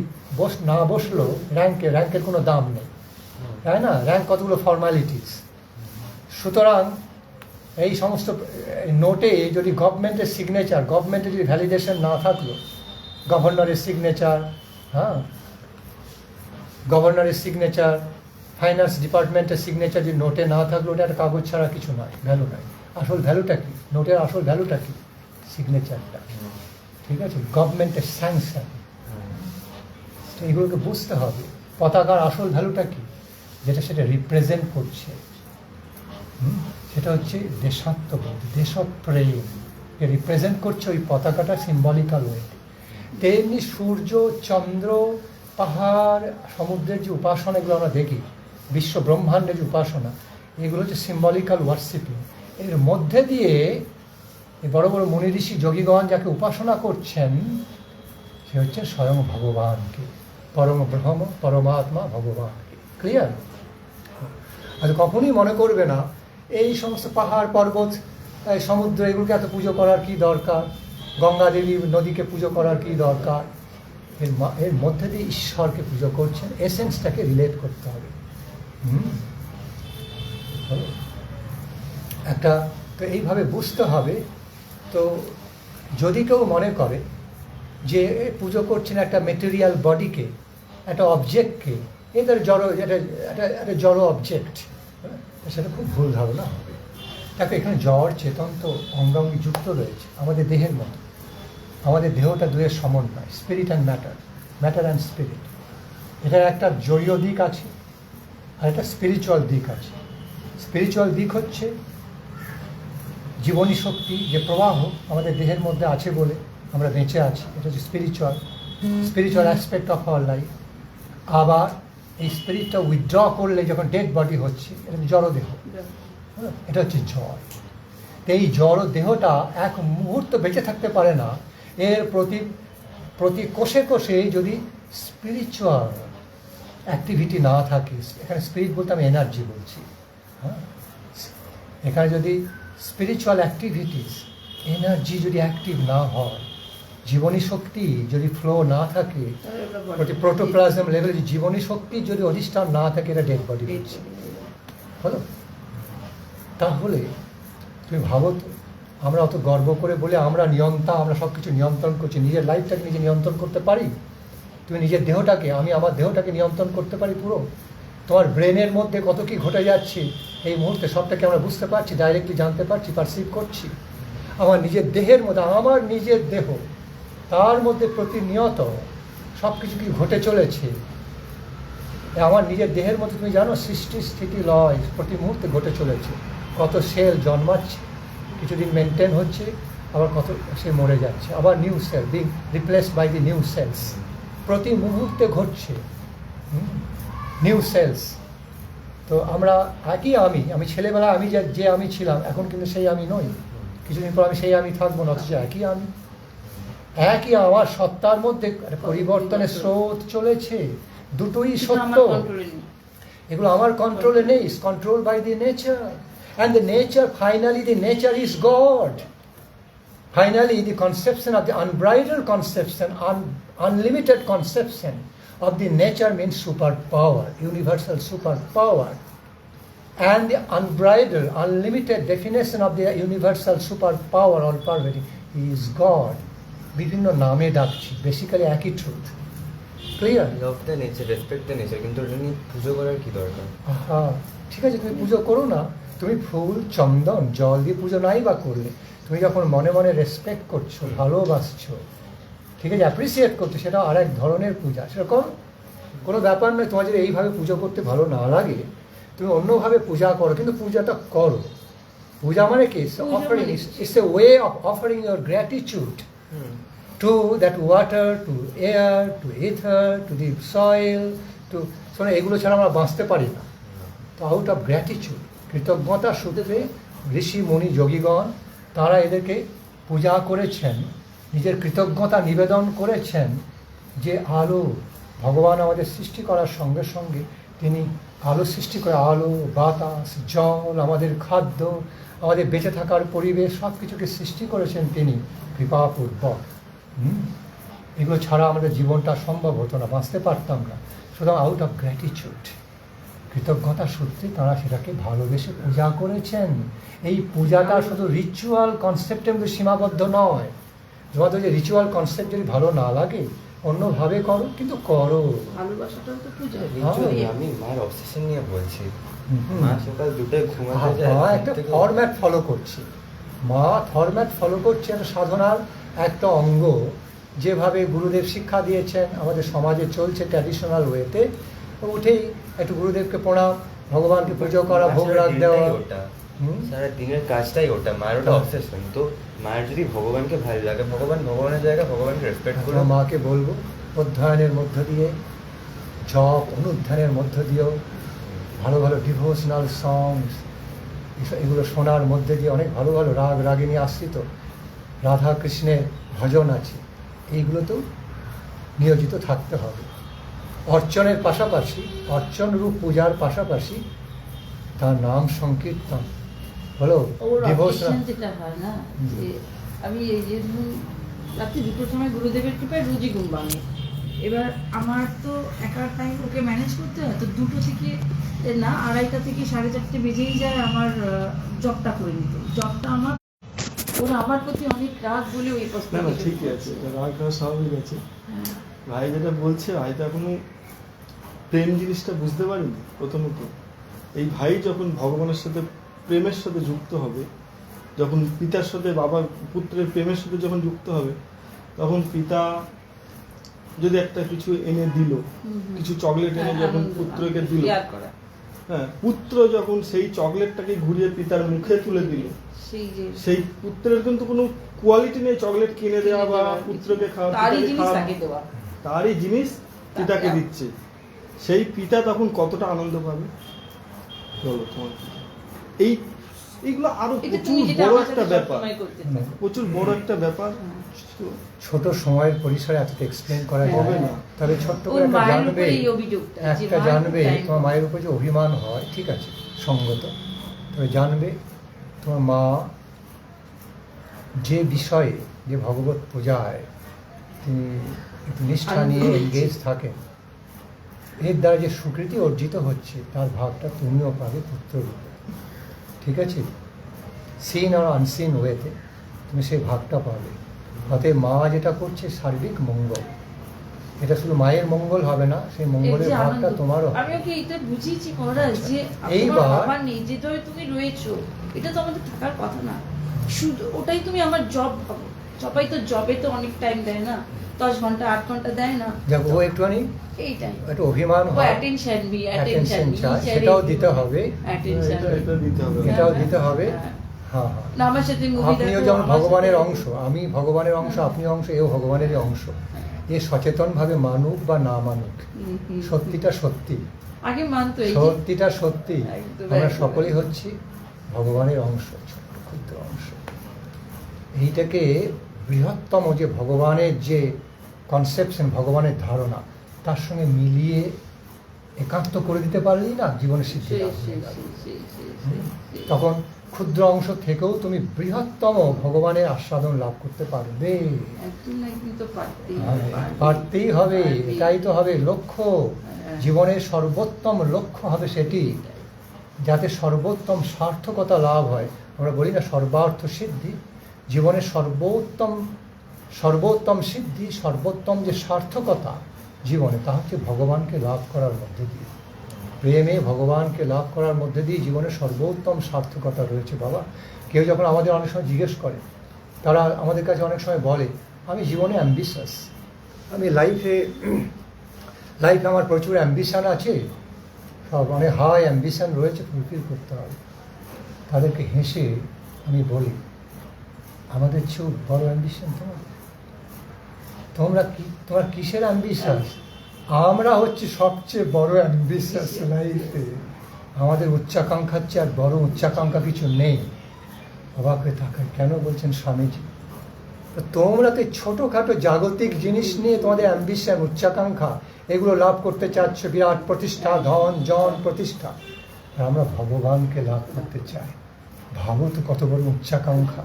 না বসলো র্যাঙ্কের কোনো দাম নেই, তাই না? র্যাঙ্ক কতগুলো ফর্মালিটিস, সুতরাং এই সমস্ত নোটে যদি গভর্নমেন্টের সিগনেচার, গভর্নমেন্টের যদি ভ্যালিডেশন না থাকলো, গভর্নরের সিগনেচার, হ্যাঁ, গভর্নরের সিগনেচার, ফাইন্যান্স ডিপার্টমেন্টের সিগনেচার যদি নোটে না থাকলো, ওটা একটা কাগজ ছাড়া কিছু নয়, ভ্যালু নয়। আসল ভ্যালুটা কি? নোটের আসল ভ্যালুটা কি? সিগনেচারটা, ঠিক আছে, গভর্নমেন্টের স্যাংশন। এগুলোকে বুঝতে হবে। পতাকার আসল ভ্যালুটা কি? যেটা সেটা রিপ্রেজেন্ট করছে, সেটা হচ্ছে দেশাত্মবোধ, দেশপ্রেম রিপ্রেজেন্ট করছে ওই পতাকাটা সিম্বলিক্যাল ওয়েতে। তেমনি সূর্য, চন্দ্র, পাহাড়, সমুদ্রের যে উপাসনা এগুলো আমরা দেখি, বিশ্ব ব্রহ্মাণ্ডের যে উপাসনা, এগুলো হচ্ছে সিম্বলিক্যাল ওয়ার্শিপিং। এর মধ্যে দিয়ে এই বড় বড় মুনি ঋষি যোগীগণ যাকে উপাসনা করছেন, সে হচ্ছে স্বয়ং ভগবানকে, পরম ব্রহ্ম, পরমাত্মা ভগবানকে। ক্লিয়ার? আর কখনই মনে করবে না এই সমস্ত পাহাড়, পর্বত, সমুদ্র, এগুলোকে এত পুজো করার কি দরকার, গঙ্গা দেবী নদীকে পুজো করার কি দরকার। এর মধ্যে দিয়ে ঈশ্বরকে পুজো করছেন, এসেন্সটাকে রিলেট করতে হবে। একটা তো এইভাবে বুঝতে হবে। তো যদি কেউ মনে করে যে পুজো করছেন একটা মেটেরিয়াল বডিকে, একটা অবজেক্টকে, এদের জড়, একটা জড় অবজেক্ট, সেটা খুব ভুল ধারণা হবে। দেখো এখানে জড় চেতন তো অঙ্গাঙ্গি যুক্ত রয়েছে আমাদের দেহের মতো। আমাদের দেহটা দুয়ের সমন্বয়, spirit and matter, matter and spirit. এটার একটা জড়ীয় দিক আছে আর একটা স্পিরিচুয়াল দিক আছে। স্পিরিচুয়াল দিক হচ্ছে জীবনী শক্তি, যে প্রবাহ আমাদের দেহের মধ্যে আছে বলে আমরা বেঁচে আছি, এটা হচ্ছে spiritual aspect of our life. আবার এই স্পিরিটটা উইথড্র করলে যখন ডেড বডি হচ্ছে, এটা জড়দেহ, এটা হচ্ছে জড়। তো এই জড় দেহটা এক মুহূর্ত বেঁচে থাকতে পারে না। এর প্রতি কোষে কোষে যদি স্পিরিচুয়াল অ্যাক্টিভিটি না থাকে, এখানে স্পিরিট বলতে আমি এনার্জি বলছি, হ্যাঁ, এখানে যদি স্পিরিচুয়াল অ্যাক্টিভিটিস, এনার্জি যদি অ্যাক্টিভ না হয়, জীবনী শক্তি যদি ফ্লো না থাকে, প্রোটোপ্লাজম লেভেলে জীবনী শক্তি যদি অধিষ্ঠান না থাকে, এটা ডেড বডি হলো। তাহলে তুমি ভাবো তো, আমরা অত গর্ব করে বলে আমরা নিয়ন্তা, আমরা সব কিছু নিয়ন্ত্রণ করছি, নিজের লাইফটাকে নিজে নিয়ন্ত্রণ করতে পারি? তুমি নিজের দেহটাকে, আমি আমার দেহটাকে নিয়ন্ত্রণ করতে পারি পুরো? তোমার ব্রেনের মধ্যে কত কি ঘটে যাচ্ছে এই মুহূর্তে, সবটাকে আমরা বুঝতে পারছি, ডাইরেক্টলি জানতে পারছি, পারসিভ করছি। আমার নিজের দেহের মধ্যে, আমার নিজের দেহ, তার মধ্যে প্রতিনিয়ত সব কিছু কি ঘটে চলেছে। আমার নিজের দেহের মধ্যে তুমি জানো সৃষ্টি স্থিতি লয় প্রতি মুহূর্তে ঘটে চলেছে। কত সেল জন্মাচ্ছে, কিছুদিন মেনটেন হচ্ছে, আবার কত সে মরে যাচ্ছে, আবার new cell being replaced by the new cells, প্রতি মুহূর্তে ঘটছে নিউ সেলস। তো আমরা একই আমি ছেলেবেলায় আমি যে আমি ছিলাম, এখন কিন্তু সেই আমি নই, কিছুদিন পর আমি সেই আমি থাকবো না, অথচ একই আমার সত্তার মধ্যে পরিবর্তনের স্রোত চলেছে। দুটোই সত্য, এগুলো আমার কন্ট্রোলে নেই, is control by the nature. And the nature, finally the nature is God. Finally the conception of the unbridled conception, unlimited conception of the nature means superpower, universal superpower. And the unbridled, unlimited definition of the universal superpower or power is God. বিভিন্ন নামে ডাকছি, basically একই truth. Clear? Love the nature, respect the nature, কিন্তু ওটা নিয়ে পুজো করার কি দরকার? হ্যাঁ, ঠিক আছে, তুমি পুজো করো না, তুমি ফুল চন্দন জল দিয়ে পুজো নাই বা করলে, তুমি যখন মনে মনে রেসপেক্ট করছো, ভালোবাসছো, ঠিক আছে, অ্যাপ্রিসিয়েট করছো, সেটা আর এক ধরনের পূজা, সেটা করো, কোনো ব্যাপার নয়। তোমার যদি এইভাবে পুজো করতে ভালো না লাগে, তুমি অন্যভাবে পূজা করো, কিন্তু পূজাটা করো। পূজা মানে কি? Offering, it's a way of offering your gratitude to that water, to air, to ether, to the soil, to শোনো, এগুলো ছাড়া আমরা বাঁচতে পারি না। তো আউট অফ গ্র্যাটিটিউড, কৃতজ্ঞতার সূত্রে ঋষি মুনি যোগীগণ তারা এদেরকে পূজা করেছেন, নিজের কৃতজ্ঞতা নিবেদন করেছেন যে আলো, ভগবান আমাদের সৃষ্টি করার সঙ্গে সঙ্গে তিনি আলো সৃষ্টি করে, আলো, বাতাস, জল, আমাদের খাদ্য, আমাদের বেঁচে থাকার পরিবেশ, সব কিছুকে সৃষ্টি করেছেন তিনি কৃপাপূর্বক। এগুলো ছাড়া আমাদের জীবনটা সম্ভব হতো না, বাঁচতে পারতাম না। সুতরাং আউট অফ গ্র্যাটিটিউড কৃতজ্ঞতা সূত্রে তারা সেটাকে ভালোবেসে পূজা করেছেন। এই পূজাটা শুধু রিচুয়াল কনসেপ্টের মধ্যে সীমাবদ্ধ নয়। তোমাদের যে রিচুয়াল কনসেপ্ট যদি ভালো না লাগে অন্যভাবে করো, কিন্তু করো। ভালোবাসাটাও তো পূজা। Literally, আমি মায়ের অবসেশন নিয়ে বলছি। মা সকাল 2টায় ঘুমাতে যায়, মা একটা ফরম্যাট ফলো করছে, মা ফরম্যাট ফলো করছে, একটা সাধনার একটা অঙ্গ। যেভাবে গুরুদেব শিক্ষা দিয়েছেন আমাদের সমাজে চলছে ট্র্যাডিশনাল ওয়েতে, উঠেই একটু গুরুদেবকে প্রণাম, ভগবানকে পুজো করা, ভোগ রাখ দেওয়া। সারা দিনের কাজটাই ওটা, মায়ের ওটা অবসেশন। তো মায়ের যদি ভগবানকে ভালো লাগে, ভগবানের জায়গায় ভগবানকে রেসপেক্ট করো। মাকে বলবো অধ্যয়নের মধ্য দিয়ে, জপ অনুধ্যানের মধ্য দিয়েও, ভালো ভালো ডিভোশনাল সংস এগুলো শোনার মধ্যে দিয়ে, অনেক ভালো ভালো রাগ রাগিনী আশ্রিত রাধা কৃষ্ণের ভজন আছে, এইগুলোতেও নিয়োজিত থাকতে হবে। অর্চনের পাশাপাশি, অর্চন রূপ পূজার পাশাপাশি তার নাম সংকীর্তন হলো ওর ডিভোশনাল। occasion যেটা হয় না, যে আমি এই যে ধরুন রাত্রি 2টোর সময় গুরুদেবের কৃপায় রোজই ঘুম ভাঙে। এবার আমার তো একার টাইম ওকে ম্যানেজ করতে হয়, তো 2টো থেকে না 2:30 থেকে 4:30 বেজেই যায় আমার জবটা করে নিতে। জবটা আমার, ওরা আমার প্রতি অনেক রাগ বলে ওই প্রশ্ন। না ঠিকই আছে, রাগ করা স্বাভাবিক আছে। ভাই যেটা বলছে, ভাই তো এখনো প্রেম জিনিসটা বুঝতে পারেনি। প্রথমত এই ভাই যখন ভগবানের সাথে প্রেমের সাথে যুক্ত হবে, যখন পিতার সাথে বাবা পুত্রের প্রেমের সাথে যখন যুক্ত হবে, তখন পিতা যদি একটা কিছু এনে দিল, কিছু চকলেট এনে যখন পুত্রকে দিল, হ্যাঁ, পুত্র যখন সেই চকলেটটাকে ঘুরিয়ে পিতার মুখে তুলে দিল, সেই পুত্রের কিন্তু কোনো কোয়ালিটি নেই চকলেট কিনে দেওয়া বা পুত্রকে খাওয়া, তারই জিনিস পিতাকে দিচ্ছে। সেই পিতা তখন কতটা আনন্দ পাবে বলো তোমার। এইগুলো আরো প্রচুর বড় একটা ব্যাপার, প্রচুর বড় একটা ব্যাপার। ছোট সময়ের পরিসরে এতটা এক্সপ্লেন করা যাবে না, তবে ছোট্ট করে একটা জানবে তোমার মায়ের উপর যে অভিমান হয়, ঠিক আছে সঙ্গত, তবে জানবে তোমার মা যে বিষয়ে, যে ভগবত পূজায় তিনি একটু নিষ্ঠা নিয়ে এনগেজ থাকেন, এর দ্বারা যে স্বীকৃতি অর্জিত হচ্ছে তার ভাগটা তুমিও পাবে পুত্ররূপে, ঠিক আছে? সিন আর আনসিন ওয়েতে তুমি সেই ভাগটা পাবে। অতএব মা যেটা করছে সার্বিক মঙ্গল, এটা শুধু মায়ের মঙ্গল হবে না, সেই মঙ্গলের ভাগটা তোমারও। আমি ওকে এটা বুঝিয়েছি মহারাজ যে এইবার বাবা নেই, যেটা তুমি রয়েছো, এটা তো আমাদের থাকার কথা না, শুধু ওটাই তুমি আমার জব ভাবো। সবাই তো জবে তো অনেক টাইম দেয় না, 10 ঘন্টা 8 ঘন্টা দেয় না। যাক, ও একটুখানি এইটাই একটু অভিমান হয়, অ্যাটেনশন চায়, সেটাও দিতে হবে, এটাও দিতে হবে। হ্যাঁ হ্যাঁ, আপনিও যেমন ভগবানের অংশ, আমি ভগবানের অংশ, আপনি অংশ, এও ভগবানেরই অংশ। এ সচেতনভাবে মানুক বা না মানুক, সত্যিটা সত্যি, আগে মানতো, সত্যিটা সত্যি, আমরা সকলেই হচ্ছি ভগবানের অংশ, ছোট্ট ক্ষুদ্র অংশ। এইটাকে বৃহত্তম যে ভগবানের যে কনসেপশন, ভগবানের ধারণা, তার সঙ্গে মিলিয়ে একাত্ম করে দিতে পারলেই না জীবনের সিদ্ধি লাভ হয়ে যাবে। তখন ক্ষুদ্র অংশ থেকেও তুমি বৃহত্তম ভগবানের আস্বাদন লাভ করতে পারবে। পারতেই হবে, এটাই তো হবে লক্ষ্য। জীবনের সর্বোত্তম লক্ষ্য হবে সেটি, যাতে সর্বোত্তম সার্থকতা লাভ হয়। আমরা বলি না সর্বার্থ সিদ্ধি, জীবনের সর্বোত্তম সিদ্ধি, সর্বোত্তম যে সার্থকতা জীবনে, তা হচ্ছে ভগবানকে লাভ করার মধ্যে দিয়ে, প্রেমে ভগবানকে লাভ করার মধ্যে দিয়ে জীবনের সর্বোত্তম সার্থকতা রয়েছে। বাবা, কেউ যখন আমাদের অনেক সময় জিজ্ঞেস করে, তারা আমাদের কাছে অনেক সময় বলে, আমি জীবনে অ্যাম্বিশাস, আমি লাইফে আমার প্রচুর অ্যাম্বিশান আছে, সব অনেক হাই অ্যাম্বিশান রয়েছে, ফুলফিল করতে হবে। তাদেরকে হেসে আমি বলি, আমাদের চেয়েও বড় অ্যাম্বিশন তোমরা কিসের অ্যাম্বিশাস? আমরা হচ্ছে সবচেয়ে বড় অ্যাম্বিশাস লাইফে। আমাদের উচ্চাকাঙ্ক্ষার চেয়ে আর বড় উচ্চাকাঙ্ক্ষা কিছু নেই। অবাক হয়ে থাকায় কেন বলছেন স্বামীজি? তো তোমরা তো ছোটোখাটো জাগতিক জিনিস নিয়ে তোমাদের অ্যাম্বিশন, উচ্চাকাঙ্ক্ষা, এগুলো লাভ করতে চাচ্ছ, বিরাট প্রতিষ্ঠা, ধন জন প্রতিষ্ঠা। আর আমরা ভগবানকে লাভ করতে চাই। ভাবো তো কত বড় উচ্চাকাঙ্ক্ষা,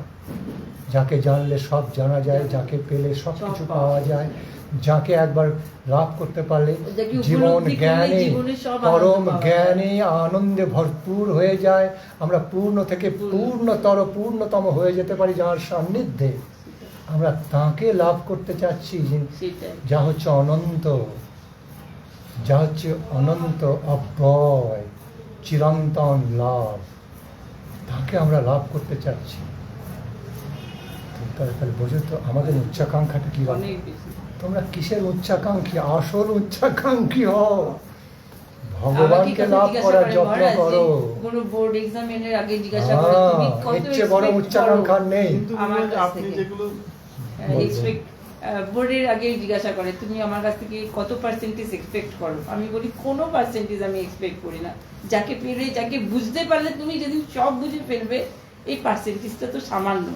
যাকে জানলে সব জানা যায়, যাকে পেলে সব কিছু পাওয়া যায়, যাকে একবার লাভ করতে পারলে যাকে জীবন উপলব্ধি করলে জ্ঞানে জীবনে সব আনন্দ পরম পাওয়া যায়। জ্ঞানে আনন্দে ভরপুর হয়ে যায়, আমরা পূর্ণ থেকে পূর্ণতম হয়ে যেতে পারি যার সান্নিধ্যে। আমরা তাকে লাভ করতে চাচ্ছি, সেটাই। যা হচ্ছে অনন্ত, যা হচ্ছে অনন্ত, অব্যয়, চিরন্তন লাভ, তাকে আমরা লাভ করতে চাচ্ছি। তাহলে বোঝো তো আমাদের উচ্চাকাঙ্ক্ষাটা কি হবে। অনেক বেশি। তোমরা কিসের উচ্চাকাঙ্ক্ষী? আসল উচ্চাকাঙ্ক্ষী হও, আমাকে ভগবানকে কত লাভ জিজ্ঞাসা করার করে যত্ন মহারাজ, করো। যে কোনো বোর্ড এক্সামের আগে জিজ্ঞাসা করে তুমি কত এর চেয়ে বড় expect উচ্চাকাঙ্ক্ষা করো? নেই। কিন্তু আমার কাছ আপনি থেকে। যেগুলো বোর্ডের আগে জিজ্ঞাসা করে তুমি আমার কাছ থেকে কত পার্সেন্টেজ এক্সপেক্ট করো। আমি বলি কোনো পার্সেন্টেজ আমি এক্সপেক্ট করি না, যাকে পেলে, যাকে বুঝতে পারলে, তুমি যেদিন সব বুঝে ফেলবে, এই পার্সেন্টেজটা তো সামান্য,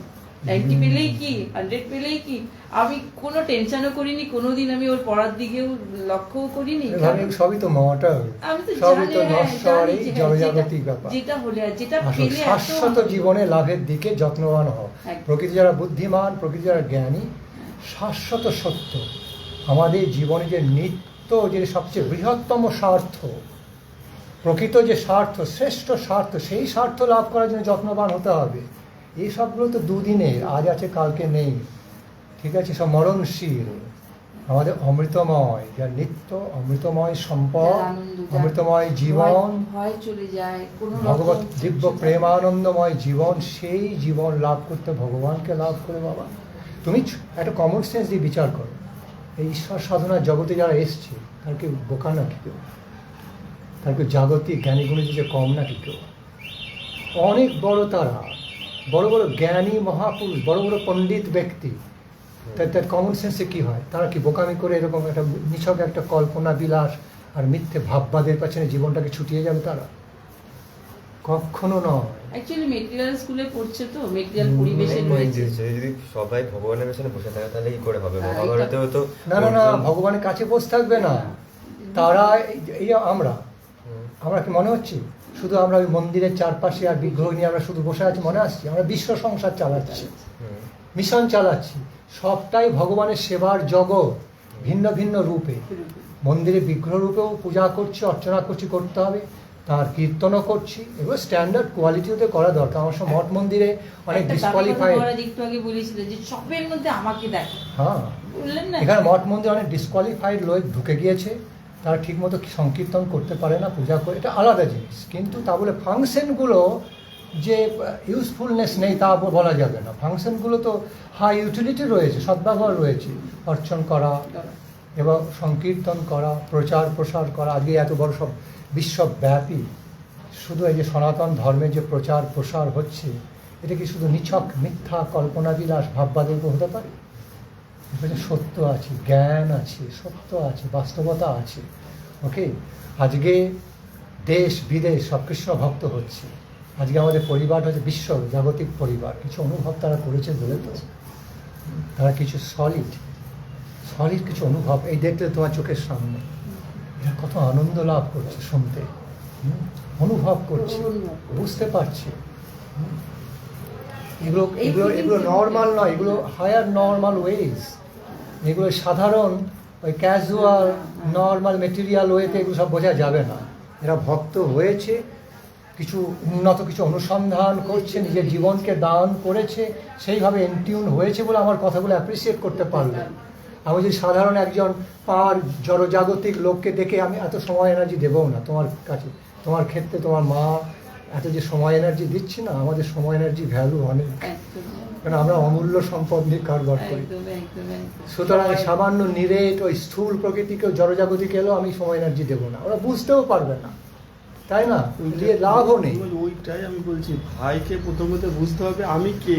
90 পেলেই কি, 100 পেলেই কি। আমি কোনো টেনশনও করিনি, কোনোদিন আমি ওর পড়ার দিকেও লক্ষ্যও করিনি। এখানে সবই তো মর্টাল, আমি তো সবই জানি, তো হ্যাঁ, নশ্বর, জানি এই যে হ্যাঁ, জড়জাগতিক ব্যাপার। যেটা হলে আর যেটা আসল পেলে এত শাশ্বত আনন্দ। জীবনে লাভের দিকে যত্নবান হও। একদম। প্রকৃতি যারা বুদ্ধিমান, প্রকৃতি যারা জ্ঞানী, শাশ্বত সত্য, আমাদের জীবনে যে নিত্য, যে সবচেয়ে বৃহত্তম স্বার্থ, প্রকৃত যে স্বার্থ, শ্রেষ্ঠ স্বার্থ, সেই স্বার্থ লাভ করার জন্য যত্নবান হতে হবে। এই সবগুলো তো দুদিনের, আজ আছে কালকে নেই, ঠিক আছে, সব মরণশীল। আমাদের অমৃতময়, যা নিত্য অমৃতময় সম্পদ, যার আনন্দ, যার অমৃতময় জীবন, ভয় চলে যায়, কোনো ভগবত রকম দিব্য চিন্তা- প্রেমানন্দময় জীবন, সেই জীবন লাভ করতে ভগবানকে লাভ করে বাবা। তুমি একটা কমন সেন্স দিয়ে বিচার করো, এই ঈশ্বর সাধনার জগতে যারা এসছে, তার কেউ বোকা নাকি কেউ? তার কেউ জাগতিক জ্ঞানীগুণী যে কম নাকি কেউ? অনেক বড় তারা, বড় বড় জ্ঞানী মহাপুরুষ, বড় বড় পণ্ডিত ব্যক্তি, তার কমন সেন্সে কি হয়? তারা কি বোকামি করে এরকম একটা নিছক একটা কল্পনা বিলাস আর মিথ্যে ভাববাদের পেছনে জীবনটাকে ছুটিয়ে যাবে তারা? কখনো নয়। অ্যাকচুয়ালি মেটেরিয়াল স্কুলে পড়ছে তো, মেটেরিয়াল পরিবেশে অনেক রয়েছে। দিয়েছে। যদি সবাই ভগবানের পেছনে বসে থাকে তাহলে কি করে হবে? হ্যাঁ, মহাভারতেও তো না না না, ভগবানের কাছে বসে থাকবে না তারা। এই আমরা কি মনে হচ্ছে শুধু আমরা ওই মন্দিরের চারপাশে আর বিগ্রহ নিয়ে আমরা শুধু বসে আছি মনে আসছি? আমরা বিশ্ব সংসার চালাচ্ছি, হুম। মিশন চালাচ্ছি, সবটাই ভগবানের সেবার জগৎ, ভিন্ন ভিন্ন রূপে। মন্দিরে বিগ্রহ রূপেও পূজা করছি, অর্চনা করছি, করতে হবে, তার কীর্তনও করছি, এগুলো স্ট্যান্ডার্ড কোয়ালিটিতে করা দরকার। আমার সব মঠ মন্দিরে অনেক একটা ডিসকোয়ালিফাইড, মহারাজ একটু আগে বলেছিল যে সবের মধ্যে আমাকে দেখো, হ্যাঁ, বললেন না? এখানে মঠ মন্দিরে অনেক ডিসকোয়ালিফাইড লোক ঢুকে গিয়েছে, তারা ঠিকমতো সংকীর্তন করতে পারে না, পূজা করে, এটা আলাদা জিনিস। কিন্তু তা বলে ফাংশনগুলো যে ইউজফুলনেস নেই তা বলা যাবে না। ফাংশনগুলো তো হাই ইউটিলিটি রয়েছে, সদ্ব্যবহার রয়েছে, অর্চন করা এবং সংকীর্তন করা, প্রচার প্রসার করা। আজকে এত বড় সব বিশ্বব্যাপী শুধু এই যে সনাতন ধর্মের যে প্রচার প্রসার হচ্ছে, এটা কি শুধু নিছক মিথ্যা কল্পনাবিলাস ভাববাদের উপর হতে পারে? এখানে সত্য আছে, জ্ঞান আছে, সত্য আছে, বাস্তবতা আছে। ওকে, আজকে দেশ বিদেশ সব কৃষ্ণ ভক্ত হচ্ছে। আজকে আমাদের পরিবার হচ্ছে বিশ্ব জাগতিক পরিবার। কিছু অনুভব তারা করেছে বলে তো, তারা কিছু সলিড কিছু অনুভব এই দেখলে তোমার চোখের সামনে, এরা কত আনন্দ লাভ করছে শুনতে, অনুভব করছে, বুঝতে পারছে। এগুলো এগুলো এগুলো নর্মাল নয়, এগুলো হায়ার নর্মাল ওয়েজ। এগুলো সাধারণ ওই ক্যাজুয়াল নর্মাল মেটেরিয়াল ওয়েতে এগুলো সব বোঝা যাবে না। এরা ভক্ত হয়েছে, কিছু উন্নত কিছু অনুসন্ধান করছে, নিজের জীবনকে দান করেছে, সেইভাবে এনটিউন হয়েছে বলে আমার কথাগুলো অ্যাপ্রিসিয়েট করতে পারলাম। আমি যদি সাধারণ একজন পার জড়জাগতিক লোককে দেখে আমি এত সময় এনার্জি দেবও না তোমার কাছে। তোমার ক্ষেত্রে তোমার মা এত যে সময় এনার্জি দিচ্ছি না, আমাদের সময় এনার্জি ভ্যালু অনেক, কারণ আমরা অমূল্য সম্পদ নিয়ে কারবার করি। সুতরাং সামান্য নিরেট ওই স্থূল প্রকৃতিকেও জড়জাগতিক এলেও আমি সময় এনার্জি দেবো না, ওরা বুঝতেও পারবে না, তাই না? দিয়ে লাভও নেই। ওইটাই আমি বলছি, ভাইকে প্রথমত বুঝতে হবে আমি কে।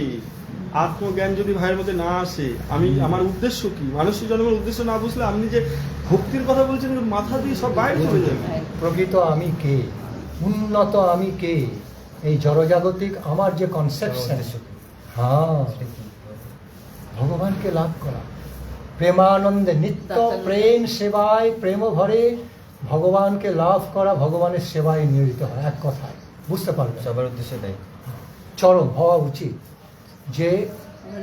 আত্মজ্ঞান যদি ভাইয়ের মধ্যে না আসে, আমি আমার উদ্দেশ্য কি, মানুষের জন্মের উদ্দেশ্য না বুঝলে আপনি যে ভক্তির কথা বলছেন মাথা দিয়ে সব বাইরে চলে যাবে। প্রকৃত আমি কে, উন্নত আমি কে, এই জড়জাগতিক আমার যে কনসেপশন, হ্যাঁ, ভগবানকে লাভ করা, প্রেমানন্দে নিত্য প্রেম সেবায় প্রেম ভরে ভগবানকে লাভ করা, ভগবানের সেবায় নিয়োজিত হয়। এক কথায় বুঝতে পারবে সবার উদ্দেশ্যে তাই। চরম হওয়া উচিত, যে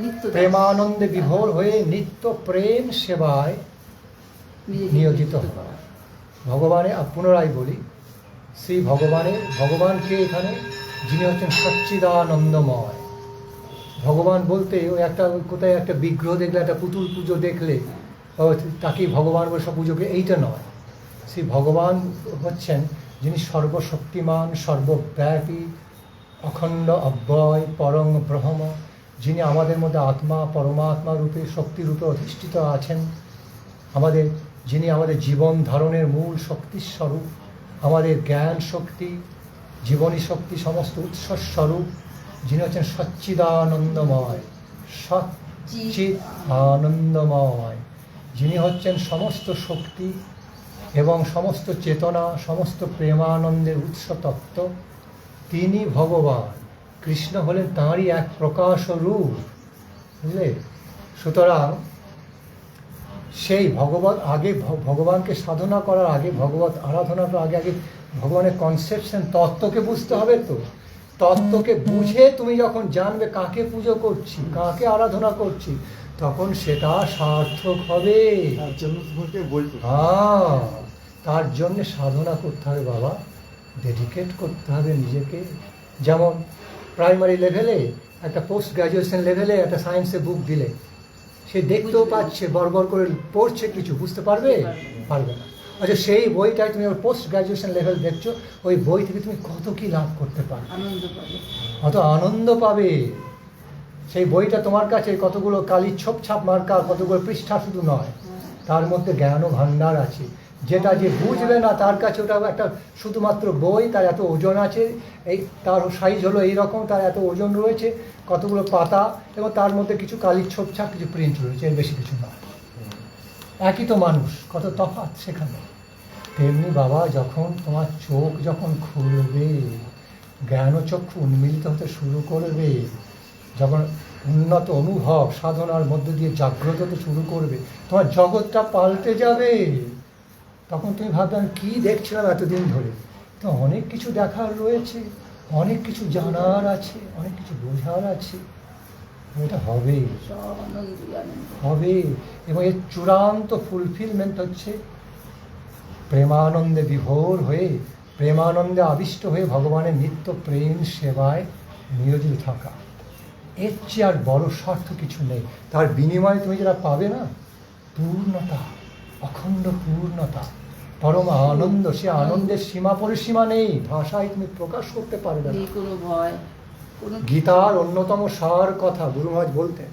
নিত্য প্রেমানন্দে বিভোর হয়ে নিত্য প্রেম সেবায় নিয়োজিত হওয়া। ভগবানের, পুনরায় বলি, শ্রী ভগবানকে এখানে, যিনি হচ্ছেন সচ্চিদানন্দময়। ভগবান বলতে ওই একটা কোথায় একটা বিগ্রহ দেখলে, একটা পুতুল পুজো দেখলে তাকেই ভগবান বলে সব পুজোকে, এইটা নয়। শ্রী ভগবান হচ্ছেন যিনি সর্বশক্তিমান, সর্বব্যাপী, অখণ্ড অব্যয়, পরম ব্রহ্ম, যিনি আমাদের মধ্যে আত্মা, পরমাত্মা রূপে, শক্তিরূপে অধিষ্ঠিত আছেন, যিনি আমাদের জীবন ধারণের মূল শক্তিস্বরূপ, আমাদের জ্ঞান শক্তি, জীবনী শক্তি সমস্ত উৎসস্বরূপ, যিনি হচ্ছেন সচ্চিদানন্দময়, সচ্চিদ আনন্দময়, যিনি হচ্ছেন সমস্ত শক্তি এবং সমস্ত চেতনা, সমস্ত প্রেমানন্দের উৎস তত্ত্ব, তিনি ভগবান। কৃষ্ণ হলেন তাঁরই এক প্রকাশ রূপ, বুঝলে? সুতরাং সেই ভগবানকে সাধনা করার আগে, ভগবত আরাধনার আগে ভগবানের কনসেপশন, তত্ত্বকে বুঝতে হবে। তো তত্ত্বকে বুঝে তুমি যখন জানবে কাকে পুজো করছি, কাকে আরাধনা করছি, তখন সেটা সার্থক হবে। তার জন্য তোমাকে বই পড়তে হবে। হ্যাঁ, তার জন্যে সাধনা করতে হবে বাবা, ডেডিকেট করতে হবে নিজেকে। যেমন প্রাইমারি লেভেলে, একটা পোস্ট গ্র্যাজুয়েশন লেভেলে একটা সায়েন্সের বুক দিলে, সে দেখতেও পাচ্ছে, বড় করে পড়ছে, কিছু বুঝতে পারবে না। আচ্ছা, সেই বইটাই তুমি পোস্ট গ্র্যাজুয়েশন লেভেল দেখছো, ওই বই থেকে তুমি কত কি লাভ করতে পারবে, কত আনন্দ পাবে। সেই বইটা তোমার কাছে কতগুলো কালি ছোপ মার্কা, কতগুলো পৃষ্ঠা শুধু নয়, তার মধ্যে জ্ঞান ভাণ্ডার আছে, যেটা যে বুঝবে না তার কাছে ওটা একটা শুধুমাত্র বই, তার এত ওজন আছে, এই তার সাইজ হলো এইরকম, তার এত ওজন রয়েছে, কতগুলো পাতা, এবং তার মধ্যে কিছু কালির ছোপছাপ, কিছু প্রিন্ট রয়েছে, এর বেশি কিছু নয়। একই তো মানুষ, কত তফাৎ সেখানে। তেমনি বাবা, যখন তোমার চোখ যখন খুলবে, জ্ঞানচক্ষু উন্মিলিত হতে শুরু করবে, যখন উন্নত অনুভব সাধনার মধ্যে দিয়ে জাগ্রত হতে শুরু করবে, তোমার জগৎটা পাল্টে যাবে। তখন তুমি ভাববে আমি কী দেখছিলাম এতদিন ধরে। তো অনেক কিছু দেখার রয়েছে, অনেক কিছু জানার আছে, অনেক কিছু বোঝার আছে। এটা হবে, এবং এর চূড়ান্ত ফুলফিলমেন্ট হচ্ছে প্রেমানন্দে বিভোর হয়ে, প্রেমানন্দে আবিষ্ট হয়ে ভগবানের নিত্য প্রেম সেবায় নিয়োজিত থাকা। এর চেয়ে আর বড় স্বার্থ কিছু নেই। তার বিনিময়ে তুমি যেটা পাবে না, পূর্ণতা, অখণ্ড পূর্ণতা, পরম আনন্দ। সে আনন্দের সীমা পরিসীমা নেই, ভাষায় তুমি প্রকাশ করতে পারবে না। গীতার অন্যতম সার কথা গুরু মহারাজ বলতেন,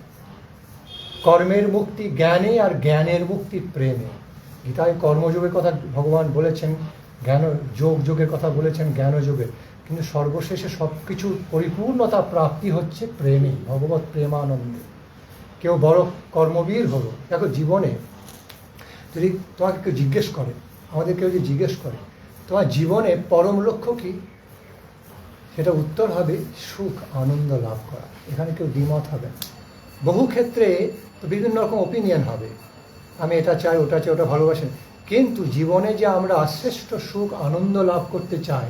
কর্মের মুক্তি জ্ঞানে, আর জ্ঞানের মুক্তি প্রেমে। গীতায় কর্মযোগের কথা ভগবান বলেছেন, যোগের কথা বলেছেন, জ্ঞানযোগের, কিন্তু সর্বশেষে সব কিছুর পরিপূর্ণতা প্রাপ্তি হচ্ছে প্রেমে, ভগবত প্রেমানন্দে। কেউ বড় কর্মবীর হলো, দেখো জীবনে যদি তোমাকে কেউ জিজ্ঞেস করে, আমাদের কেউ যদি জিজ্ঞেস করে তোমার জীবনে পরম লক্ষ্য কী, সেটা উত্তর হবে সুখ আনন্দ লাভ করা। এখানে কেউ দ্বিমত হবে না। বহু ক্ষেত্রে তো বিভিন্ন রকম ওপিনিয়ন হবে, আমি এটা চাই, ওটা চাই, ওটা ভালোবাসেন, কিন্তু জীবনে যে আমরা শ্রেষ্ঠ সুখ আনন্দ লাভ করতে চাই,